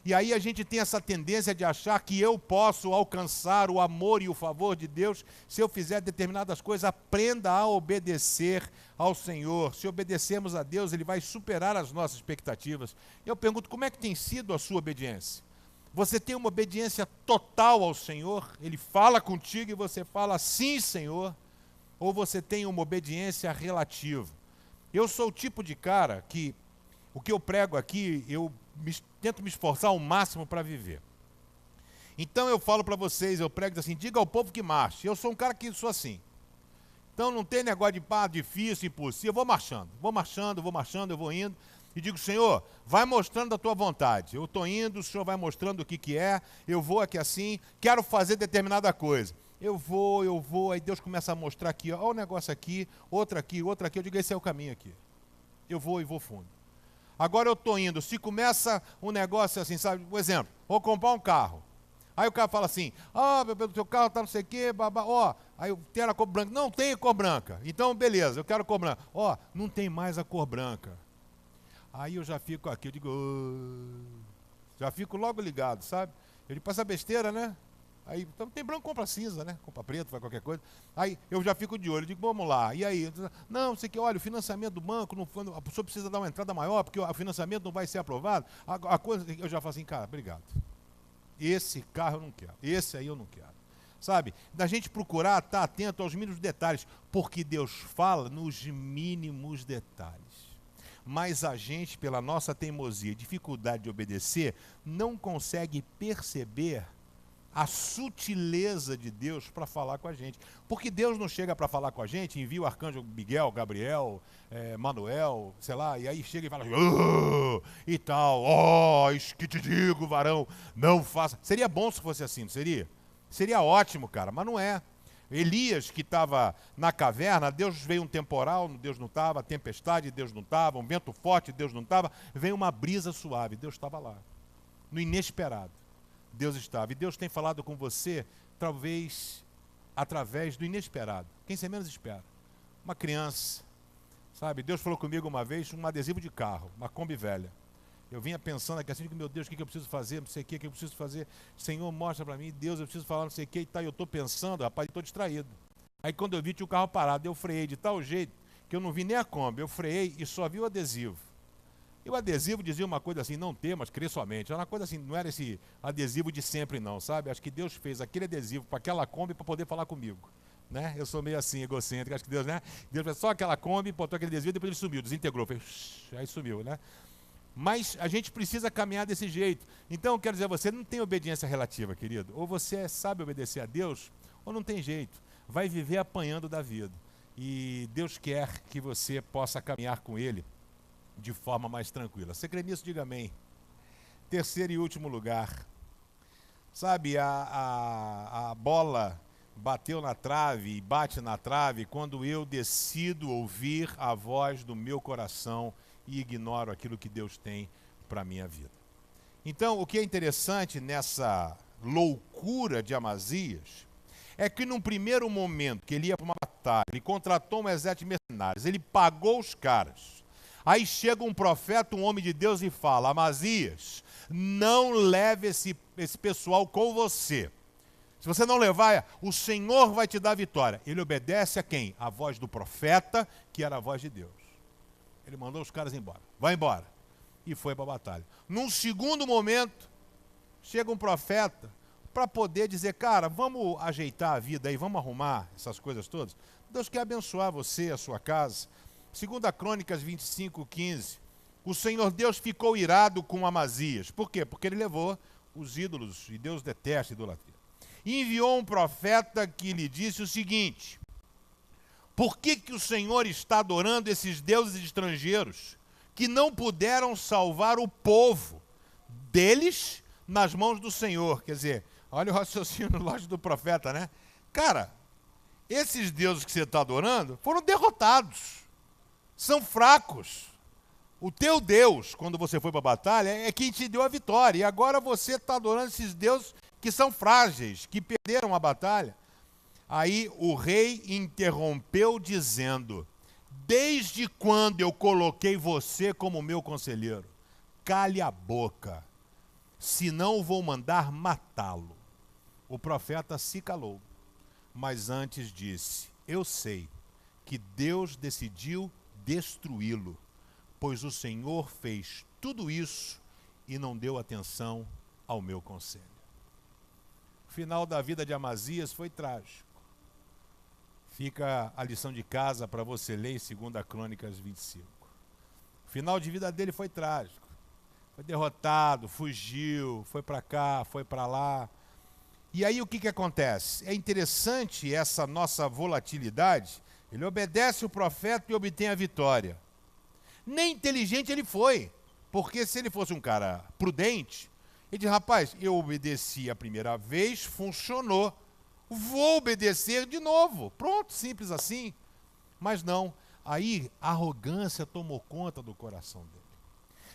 E aí a gente tem essa tendência de achar que eu posso alcançar o amor e o favor de Deus se eu fizer determinadas coisas. Aprenda a obedecer ao Senhor. Se obedecermos a Deus, Ele vai superar as nossas expectativas. Eu pergunto, como é que tem sido a sua obediência? Você tem uma obediência total ao Senhor? Ele fala contigo e você fala, sim, Senhor. Ou você tem uma obediência relativa? Eu sou o tipo de cara que, o que eu prego aqui, tento me esforçar ao máximo para viver. Então eu falo para vocês, eu prego assim, diga ao povo que marche. Eu sou um cara que sou assim. Então não tem negócio de difícil, impossível. Eu vou marchando, eu vou indo. E digo, Senhor, vai mostrando a tua vontade. Eu estou indo, o Senhor vai mostrando o que é. Eu vou aqui assim, quero fazer determinada coisa. Eu vou, aí Deus começa a mostrar aqui, ó o negócio aqui, outro aqui. Eu digo, esse é o caminho aqui. Eu vou e vou fundo. Agora eu estou indo, se começa um negócio assim, sabe, por exemplo, vou comprar um carro. Aí o cara fala assim, meu teu carro tá não sei o quê, aí eu quero a cor branca. Não tem cor branca. Então, beleza, eu quero cor branca. Não tem mais a cor branca. Aí eu já fico aqui, eu digo, já fico logo ligado, sabe? Eu digo, passa besteira, né? Aí, então, tem branco, compra cinza, né? Compra preto, faz qualquer coisa. Aí eu já fico de olho, digo, vamos lá. E aí? Não, você que olha, o financiamento do banco, a pessoa precisa dar uma entrada maior, porque o financiamento não vai ser aprovado. A coisa, eu já falo assim, cara, obrigado. Esse carro eu não quero. Esse aí eu não quero. Sabe? Da gente procurar estar atento aos mínimos detalhes, porque Deus fala nos mínimos detalhes. Mas a gente, pela nossa teimosia e dificuldade de obedecer, não consegue perceber a sutileza de Deus para falar com a gente. Porque Deus não chega para falar com a gente, envia o arcanjo Miguel, Gabriel, Manuel, sei lá, e aí chega e fala e tal, isso que te digo, varão, não faça. Seria bom se fosse assim, não seria? Seria ótimo, cara, mas não é. Elias, que estava na caverna, Deus veio um temporal, Deus não estava, tempestade, Deus não estava, um vento forte, Deus não estava, veio uma brisa suave, Deus estava lá, no inesperado. Deus estava. E Deus tem falado com você, talvez, através do inesperado. Quem você menos espera? Uma criança, sabe? Deus falou comigo uma vez, um adesivo de carro, uma Kombi velha. Eu vinha pensando aqui assim, meu Deus, o que eu preciso fazer? Não sei o que eu preciso fazer. Senhor, mostra para mim. Deus, eu preciso falar não sei o que e tal. Eu estou pensando, rapaz, estou distraído. Aí quando eu vi, tinha o carro parado. Eu freiei de tal jeito que eu não vi nem a Kombi. Eu freiei e só vi o adesivo. E o adesivo dizia uma coisa assim, não temas, crê somente. Era uma coisa assim, não era esse adesivo de sempre não, sabe? Acho que Deus fez aquele adesivo para aquela Kombi para poder falar comigo. Né? Eu sou meio assim, egocêntrico, acho que Deus, né? Deus fez só aquela Kombi, botou aquele adesivo e depois ele sumiu, desintegrou, fez, aí sumiu, né? Mas a gente precisa caminhar desse jeito. Então, eu quero dizer a você, não tem obediência relativa, querido. Ou você sabe obedecer a Deus, ou não tem jeito. Vai viver apanhando da vida. E Deus quer que você possa caminhar com Ele de forma mais tranquila. Você crê nisso? Diga amém. Terceiro e último lugar. Sabe, a bola bateu na trave e bate na trave quando eu decido ouvir a voz do meu coração e ignoro aquilo que Deus tem para a minha vida. Então, o que é interessante nessa loucura de Amazias é que num primeiro momento que ele ia para uma batalha, ele contratou um exército de mercenários, ele pagou os caras. Aí chega um profeta, um homem de Deus e fala, Amazias, não leve esse pessoal com você. Se você não levar, o Senhor vai te dar vitória. Ele obedece a quem? A voz do profeta, que era a voz de Deus. Ele mandou os caras embora. Vai embora. E foi para a batalha. Num segundo momento, chega um profeta para poder dizer, cara, vamos ajeitar a vida aí, vamos arrumar essas coisas todas. Deus quer abençoar você, a sua casa. 2 Crônicas 25:15. O Senhor Deus ficou irado com Amazias. Por quê? Porque ele levou os ídolos, e Deus detesta a idolatria. E enviou um profeta que lhe disse o seguinte: por que o Senhor está adorando esses deuses estrangeiros que não puderam salvar o povo deles nas mãos do Senhor? Quer dizer, olha o raciocínio lógico do profeta, né? Cara, esses deuses que você está adorando foram derrotados, são fracos. O teu Deus, quando você foi para a batalha, é quem te deu a vitória. E agora você está adorando esses deuses que são frágeis, que perderam a batalha. Aí o rei interrompeu dizendo, desde quando eu coloquei você como meu conselheiro? Cale a boca, senão vou mandar matá-lo. O profeta se calou, mas antes disse, eu sei que Deus decidiu destruí-lo, pois o Senhor fez tudo isso e não deu atenção ao meu conselho. O final da vida de Amazias foi trágico. Fica a lição de casa para você ler em 2 Crônicas 25. O final de vida dele foi trágico. Foi derrotado, fugiu, foi para cá, foi para lá. E aí o que acontece? É interessante essa nossa volatilidade. Ele obedece o profeta e obtém a vitória. Nem inteligente ele foi, porque se ele fosse um cara prudente, ele diz, rapaz, eu obedeci a primeira vez, funcionou, vou obedecer de novo. Pronto, simples assim. Mas não, aí a arrogância tomou conta do coração dele.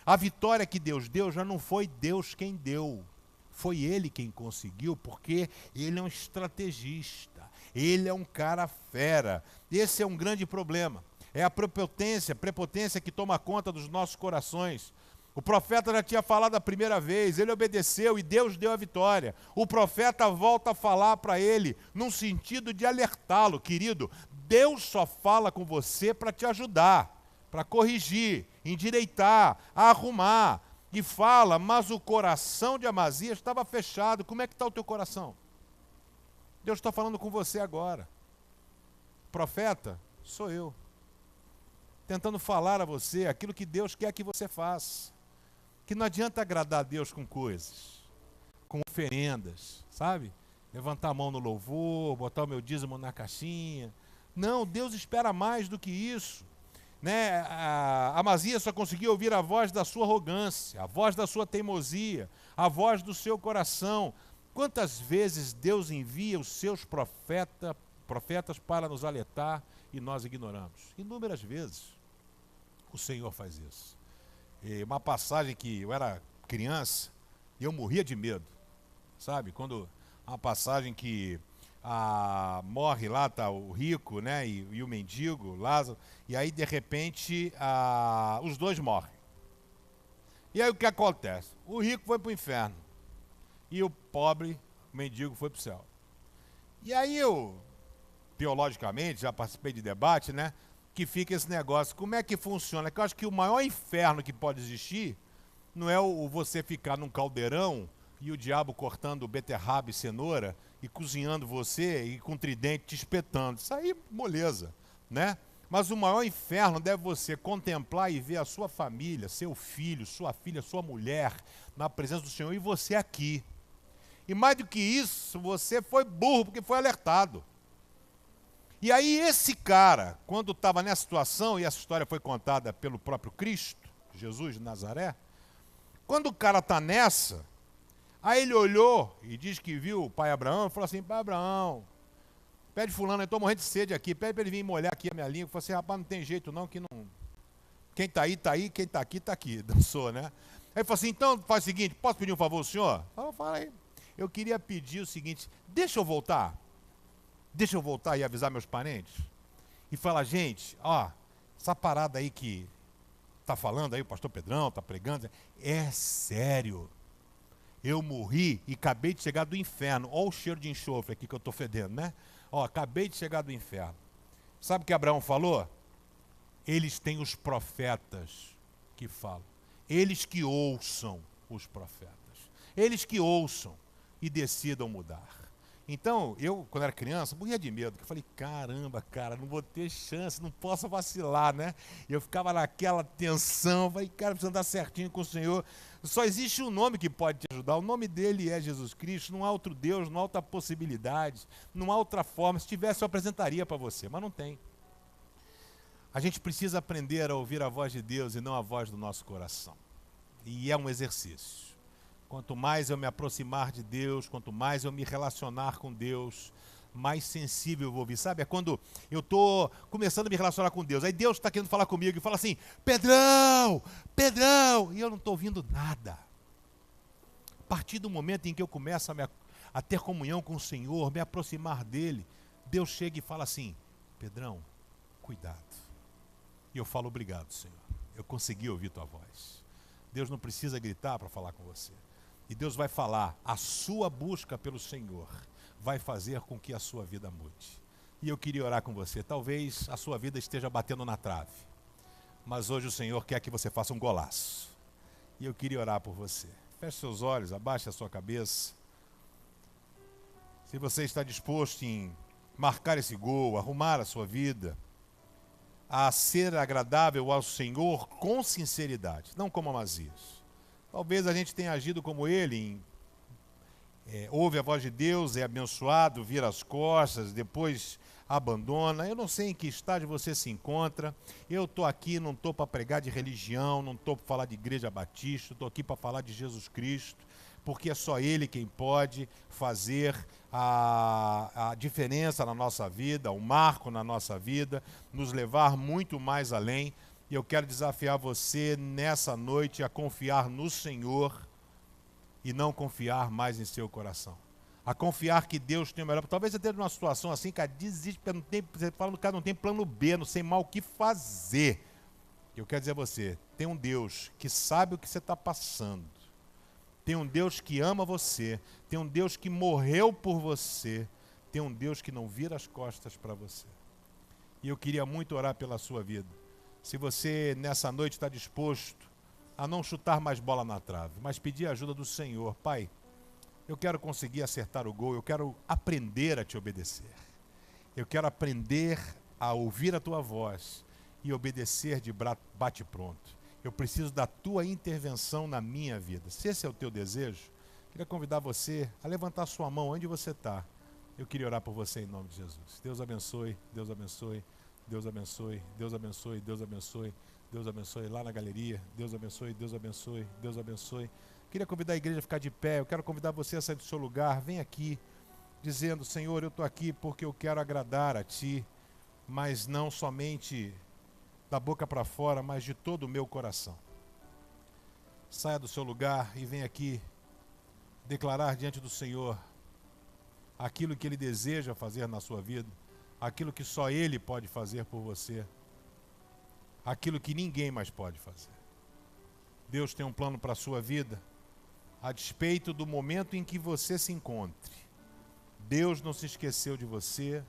A vitória que Deus deu já não foi Deus quem deu, foi ele quem conseguiu, porque ele é um estrategista, ele é um cara fera. Esse é um grande problema. É a prepotência que toma conta dos nossos corações. O profeta já tinha falado a primeira vez, ele obedeceu e Deus deu a vitória. O profeta volta a falar para ele, num sentido de alertá-lo, querido, Deus só fala com você para te ajudar, para corrigir, endireitar, arrumar. E fala, mas o coração de Amazias estava fechado. Como é que está o teu coração? Deus está falando com você agora. Profeta, sou eu. Tentando falar a você aquilo que Deus quer que você faça. Que não adianta agradar a Deus com coisas, com oferendas, sabe? Levantar a mão no louvor, botar o meu dízimo na caixinha. Não, Deus espera mais do que isso. Né? Amazias só conseguia ouvir a voz da sua arrogância, a voz da sua teimosia, a voz do seu coração. Quantas vezes Deus envia os seus profetas para nos alertar e nós ignoramos? Inúmeras vezes o Senhor faz isso. E uma passagem que eu era criança e eu morria de medo, sabe? Quando uma passagem que morre lá, tá o rico, né, e o mendigo, Lázaro, e aí de repente os dois morrem. E aí o que acontece? O rico foi para o inferno e o pobre, o mendigo, foi para o céu. E aí eu, teologicamente, já participei de debate, né, que fica esse negócio, como é que funciona? Que eu acho que o maior inferno que pode existir não é o você ficar num caldeirão e o diabo cortando beterraba e cenoura e cozinhando você e com tridente te espetando. Isso aí, moleza, né? Mas o maior inferno deve você contemplar e ver a sua família, seu filho, sua filha, sua mulher na presença do Senhor e você aqui. E mais do que isso, você foi burro porque foi alertado. E aí esse cara, quando estava nessa situação, e essa história foi contada pelo próprio Cristo, Jesus de Nazaré, quando o cara está nessa, aí ele olhou e diz que viu o pai Abraão e falou assim, pai Abraão, pede fulano, eu estou morrendo de sede aqui, pede para ele vir molhar aqui a minha língua. Eu falei assim, rapaz, não tem jeito não, que não... Quem está aí, quem está aqui, dançou, né? Aí ele falou assim, então faz o seguinte, posso pedir um favor ao senhor? Fala aí. Eu queria pedir o seguinte, deixa eu voltar e avisar meus parentes. E falar, gente, ó, essa parada aí que está falando aí, o pastor Pedrão está pregando, é sério. Eu morri e acabei de chegar do inferno. Olha o cheiro de enxofre aqui que eu estou fedendo, né? Ó, acabei de chegar do inferno. Sabe o que Abraão falou? Eles têm os profetas que falam. Eles que ouçam os profetas. Eles que ouçam e decidam mudar. Então, eu, quando era criança, morria de medo. Eu falei, caramba, cara, não vou ter chance, não posso vacilar, né? E eu ficava naquela tensão, falei, cara, preciso andar certinho com o Senhor. Só existe um nome que pode te ajudar, o nome dele é Jesus Cristo, não há outro Deus, não há outra possibilidade, não há outra forma. Se tivesse, eu apresentaria para você, mas não tem. A gente precisa aprender a ouvir a voz de Deus e não a voz do nosso coração. E é um exercício. Quanto mais eu me aproximar de Deus, quanto mais eu me relacionar com Deus, mais sensível eu vou ouvir. Sabe, é quando eu estou começando a me relacionar com Deus, aí Deus está querendo falar comigo e fala assim, Pedrão, e eu não estou ouvindo nada. A partir do momento em que eu começo a ter comunhão com o Senhor, me aproximar dEle, Deus chega e fala assim, Pedrão, cuidado. E eu falo, obrigado, Senhor, eu consegui ouvir tua voz. Deus não precisa gritar para falar com você. E Deus vai falar, a sua busca pelo Senhor vai fazer com que a sua vida mude. E eu queria orar com você. Talvez a sua vida esteja batendo na trave, mas hoje o Senhor quer que você faça um golaço. E eu queria orar por você. Feche seus olhos, abaixe a sua cabeça. Se você está disposto em marcar esse gol, arrumar a sua vida, a ser agradável ao Senhor com sinceridade, não como Amazias. Talvez a gente tenha agido como ele, ouve a voz de Deus, é abençoado, vira as costas, depois abandona. Eu não sei em que estágio você se encontra. Eu estou aqui, não estou para pregar de religião, não estou para falar de igreja batista, estou aqui para falar de Jesus Cristo, porque é só Ele quem pode fazer a diferença na nossa vida, o marco na nossa vida, nos levar muito mais além. E eu quero desafiar você nessa noite a confiar no Senhor e não confiar mais em seu coração. A confiar que Deus tem o melhor. Talvez você esteja numa situação assim, cara, desiste, você fala, cara, não tem plano B, não sei mal o que fazer. Eu quero dizer a você, tem um Deus que sabe o que você está passando. Tem um Deus que ama você. Tem um Deus que morreu por você. Tem um Deus que não vira as costas para você. E eu queria muito orar pela sua vida. Se você nessa noite está disposto a não chutar mais bola na trave, mas pedir a ajuda do Senhor. Pai, eu quero conseguir acertar o gol, eu quero aprender a te obedecer. Eu quero aprender a ouvir a tua voz e obedecer de bate-pronto. Eu preciso da tua intervenção na minha vida. Se esse é o teu desejo, queria convidar você a levantar sua mão onde você está. Eu queria orar por você em nome de Jesus. Deus abençoe, Deus abençoe, Deus abençoe, Deus abençoe, Deus abençoe, Deus abençoe lá na galeria. Deus abençoe, Deus abençoe, Deus abençoe. Queria convidar a igreja a ficar de pé. Eu quero convidar você a sair do seu lugar. Vem aqui, dizendo, Senhor, eu estou aqui porque eu quero agradar a Ti, mas não somente da boca para fora, mas de todo o meu coração. Saia do seu lugar e vem aqui declarar diante do Senhor aquilo que Ele deseja fazer na sua vida, aquilo que só Ele pode fazer por você, aquilo que ninguém mais pode fazer. Deus tem um plano para a sua vida, a despeito do momento em que você se encontre. Deus não se esqueceu de você.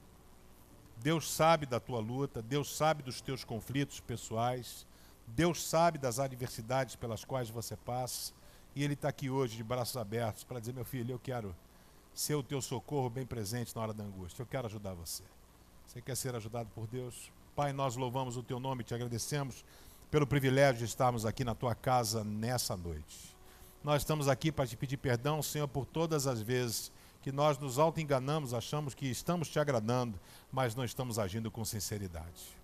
Deus sabe da tua luta, Deus sabe dos teus conflitos pessoais, Deus sabe das adversidades pelas quais você passa, e Ele está aqui hoje de braços abertos para dizer, meu filho, eu quero ser o teu socorro bem presente na hora da angústia, eu quero ajudar você. Você quer ser ajudado por Deus? Pai, nós louvamos o teu nome e te agradecemos pelo privilégio de estarmos aqui na tua casa nessa noite. Nós estamos aqui para te pedir perdão, Senhor, por todas as vezes que nós nos auto-enganamos, achamos que estamos te agradando, mas não estamos agindo com sinceridade.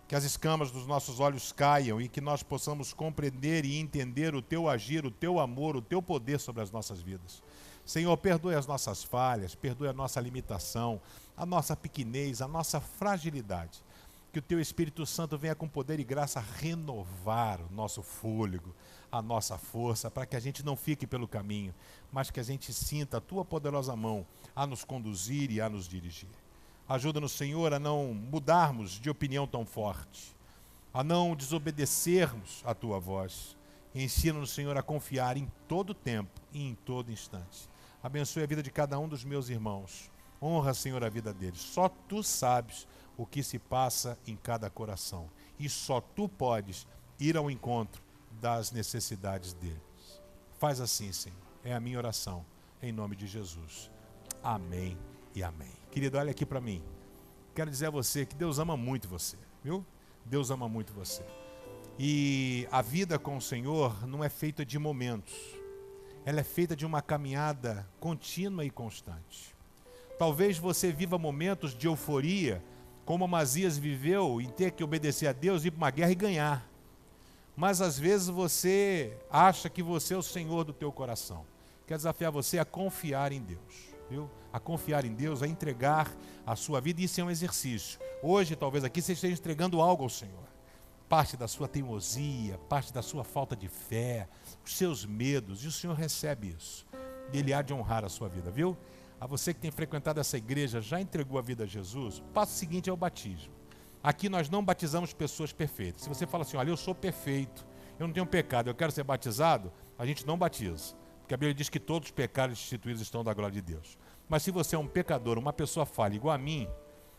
Que as escamas dos nossos olhos caiam e que nós possamos compreender e entender o teu agir, o teu amor, o teu poder sobre as nossas vidas. Senhor, perdoe as nossas falhas, perdoe a nossa limitação, a nossa pequenez, a nossa fragilidade. Que o teu Espírito Santo venha com poder e graça renovar o nosso fôlego, a nossa força, para que a gente não fique pelo caminho, mas que a gente sinta a tua poderosa mão a nos conduzir e a nos dirigir. Ajuda-nos, Senhor, a não mudarmos de opinião tão forte, a não desobedecermos a tua voz. Ensina-nos, Senhor, a confiar em todo tempo e em todo instante. Abençoe a vida de cada um dos meus irmãos. Honra, Senhor, a vida deles. Só tu sabes o que se passa em cada coração. E só tu podes ir ao encontro das necessidades deles. Faz assim, Senhor. É a minha oração. Em nome de Jesus. Amém e amém. Querido, olha aqui para mim. Quero dizer a você que Deus ama muito você, viu? Deus ama muito você. E a vida com o Senhor não é feita de momentos. Ela é feita de uma caminhada contínua e constante. Talvez você viva momentos de euforia, como Amazias viveu, em ter que obedecer a Deus, ir para uma guerra e ganhar. Mas às vezes você acha que você é o Senhor do teu coração. Quero desafiar você a confiar em Deus, viu? A confiar em Deus, a entregar a sua vida. Isso é um exercício. Hoje, talvez aqui, você esteja entregando algo ao Senhor. Parte da sua teimosia, parte da sua falta de fé, os seus medos, e o Senhor recebe isso. E Ele há de honrar a sua vida, viu? A você que tem frequentado essa igreja, já entregou a vida a Jesus, o passo seguinte é o batismo. Aqui nós não batizamos pessoas perfeitas. Se você fala assim, olha, eu sou perfeito, eu não tenho pecado, eu quero ser batizado, a gente não batiza. Porque a Bíblia diz que todos os pecados instituídos estão da glória de Deus. Mas se você é um pecador, uma pessoa falha igual a mim,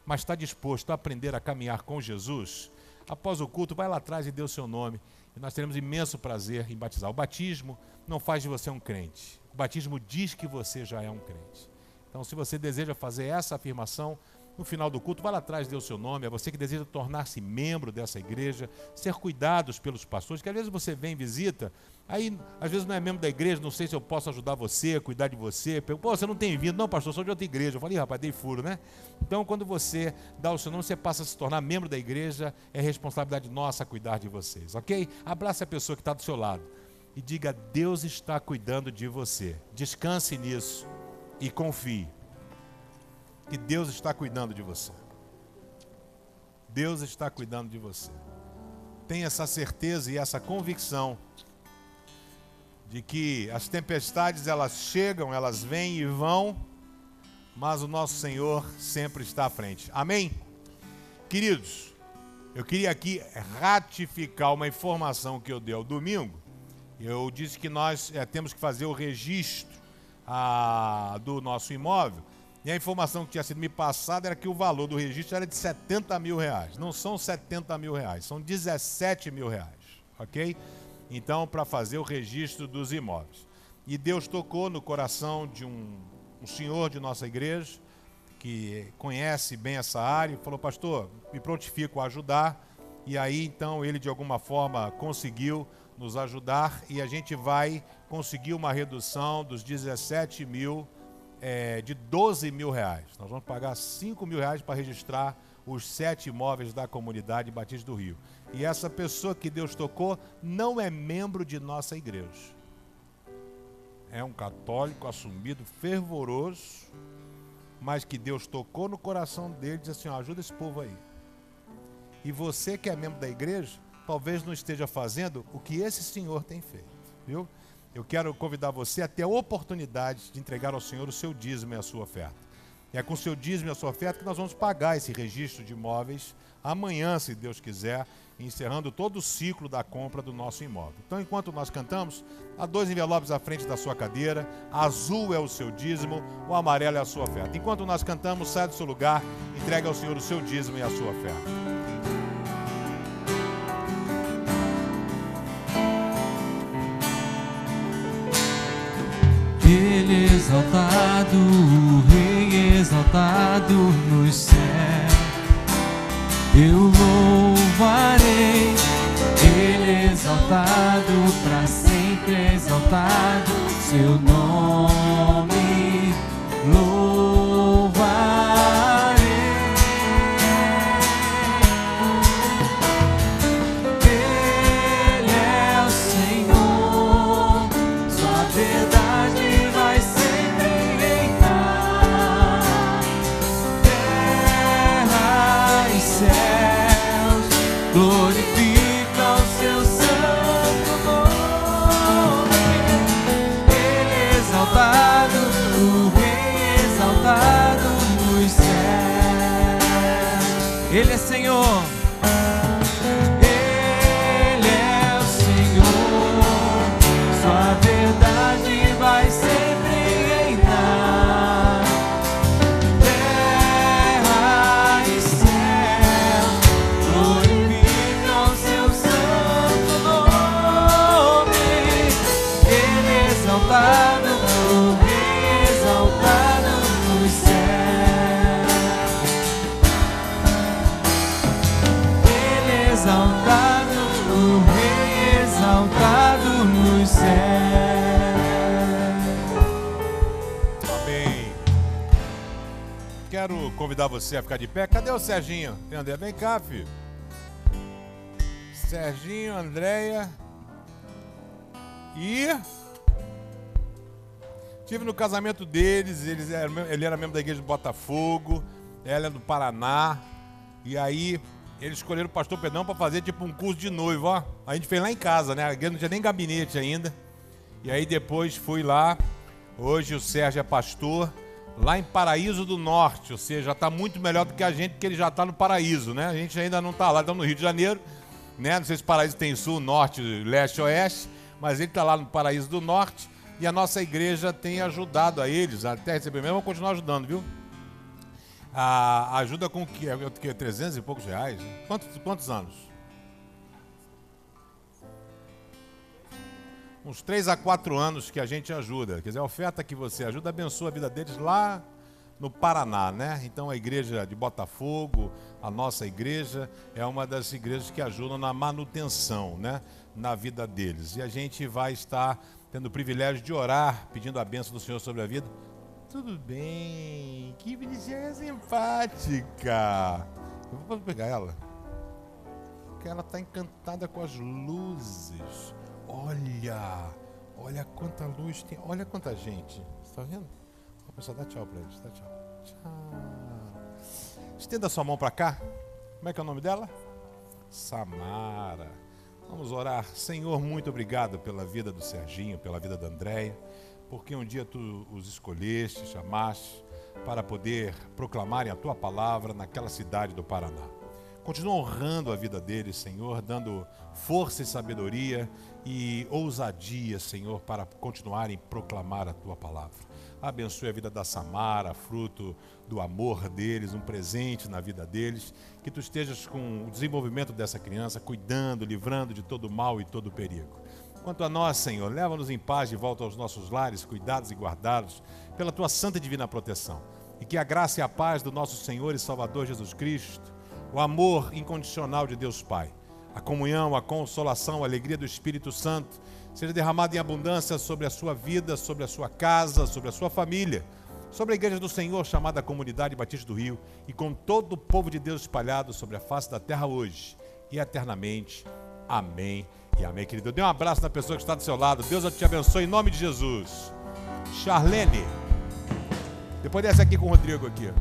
mas está disposto a aprender a caminhar com Jesus, após o culto, vai lá atrás e dê o seu nome. E nós teremos imenso prazer em batizar. O batismo não faz de você um crente. O batismo diz que você já é um crente. Então, se você deseja fazer essa afirmação, no final do culto, vai lá atrás, dê o seu nome. É você que deseja tornar-se membro dessa igreja, ser cuidados pelos pastores, que às vezes você vem, visita, aí às vezes não é membro da igreja, não sei se eu posso ajudar você, cuidar de você. Pô, você não tem vindo? Não, pastor, sou de outra igreja. Eu falei, rapaz, dei furo, né? Então, quando você dá o seu nome, você passa a se tornar membro da igreja, é responsabilidade nossa cuidar de vocês, ok? Abrace a pessoa que está do seu lado e diga, Deus está cuidando de você. Descanse nisso e confie que Deus está cuidando de você. Deus está cuidando de você. Tenha essa certeza e essa convicção de que as tempestades, elas chegam, elas vêm e vão, mas o nosso Senhor sempre está à frente. Amém? Queridos, Eu queria aqui ratificar uma informação que eu dei ao domingo. Eu disse que nós temos que fazer o registro do nosso imóvel. E a informação que tinha sido me passada era que o valor do registro era de R$70 mil. Não são R$70 mil, são R$17 mil, ok? Então, para fazer o registro dos imóveis. E Deus tocou no coração de um senhor de nossa igreja, que conhece bem essa área, e falou: pastor, me prontifico a ajudar. E aí, então, ele de alguma forma conseguiu nos ajudar e a gente vai conseguir uma redução dos 17 mil de R$12 mil. Nós vamos pagar R$5 mil para registrar os 7 imóveis da comunidade Batista do Rio. E essa pessoa que Deus tocou não é membro de nossa igreja. É um católico assumido, fervoroso, mas que Deus tocou no coração dele e disse assim: ó, ajuda esse povo aí. E você que é membro da igreja, talvez não esteja fazendo o que esse senhor tem feito, viu? Eu quero convidar você a ter a oportunidade de entregar ao Senhor o seu dízimo e a sua oferta. É com o seu dízimo e a sua oferta que nós vamos pagar esse registro de imóveis amanhã, se Deus quiser, encerrando todo o ciclo da compra do nosso imóvel. Então, enquanto nós cantamos, há 2 envelopes à frente da sua cadeira, azul é o seu dízimo, o amarelo é a sua oferta. Enquanto nós cantamos, sai do seu lugar, entregue ao Senhor o seu dízimo e a sua oferta. Ele exaltado, o Rei exaltado nos céus, eu louvarei. Ele exaltado, para sempre exaltado, seu nome louvarei. Ele é o Senhor, sua verdade vai sempre reinar. Terra e céus glorificam seu santo nome. Ele é exaltado, o Rei exaltado nos céus. Ele é Senhor. Ele é o Senhor, sua verdade vai sempre reinar. Terra e céu glorificam seu santo nome. Ele é exaltado, o Rei exaltado nos céus. Ele é exaltado, o Rei exaltado nos céus. Amém. Quero convidar você a ficar de pé. Cadê o Serginho? André, vem cá, filho. Serginho, Andréia. E estive no casamento deles. Ele era membro da igreja de Botafogo, ela é do Paraná. E aí eles escolheram o pastor Pedrão para fazer tipo um curso de noivo, ó. A gente fez lá em casa, né? A igreja não tinha nem gabinete ainda. E aí depois fui lá. Hoje o Sérgio é pastor lá em Paraíso do Norte, ou seja, já está muito melhor do que a gente, porque ele já está no Paraíso, né? A gente ainda não está lá, estamos no Rio de Janeiro, né? Não sei se Paraíso tem sul, norte, leste, oeste, mas ele está lá no Paraíso do Norte e a nossa igreja tem ajudado a eles, até receber mesmo, vamos continuar ajudando, viu? Ajuda com o que? 300 e poucos reais? Quantos anos? Uns 3 a 4 anos que a gente ajuda. Quer dizer, a oferta que você ajuda abençoa a vida deles lá no Paraná, né? Então a igreja de Botafogo, a nossa igreja, é uma das igrejas que ajudam na manutenção, né? Na vida deles. E a gente vai estar tendo o privilégio de orar, pedindo a bênção do Senhor sobre a vida. Tudo bem, que bonitinha simpática. Eu vou pegar ela. Porque ela está encantada com as luzes. Olha quanta luz tem, olha quanta gente. Você está vendo? Vou pessoal, dá tchau para eles, dá tchau. Tchau. Estenda sua mão para cá. Como é que é o nome dela? Samara. Vamos orar. Senhor, muito obrigado pela vida do Serginho, pela vida da Andréia, porque um dia tu os escolheste, chamaste para poder proclamarem a tua palavra naquela cidade do Paraná. Continua honrando a vida deles, Senhor, dando força e sabedoria e ousadia, Senhor, para continuarem a proclamar a Tua palavra. Abençoe a vida da Samara, fruto do amor deles, um presente na vida deles. Que Tu estejas com o desenvolvimento dessa criança, cuidando, livrando de todo mal e todo perigo. Quanto a nós, Senhor, leva-nos em paz de volta aos nossos lares, cuidados e guardados pela Tua santa e divina proteção. E que a graça e a paz do nosso Senhor e Salvador Jesus Cristo, o amor incondicional de Deus Pai, a comunhão, a consolação, a alegria do Espírito Santo seja derramada em abundância sobre a sua vida, sobre a sua casa, sobre a sua família, sobre a igreja do Senhor chamada Comunidade Batista do Rio e com todo o povo de Deus espalhado sobre a face da terra hoje e eternamente. Amém e amém, querido. Dê um abraço na pessoa que está do seu lado. Deus te abençoe em nome de Jesus. Charlene. Depois dessa aqui com o Rodrigo aqui.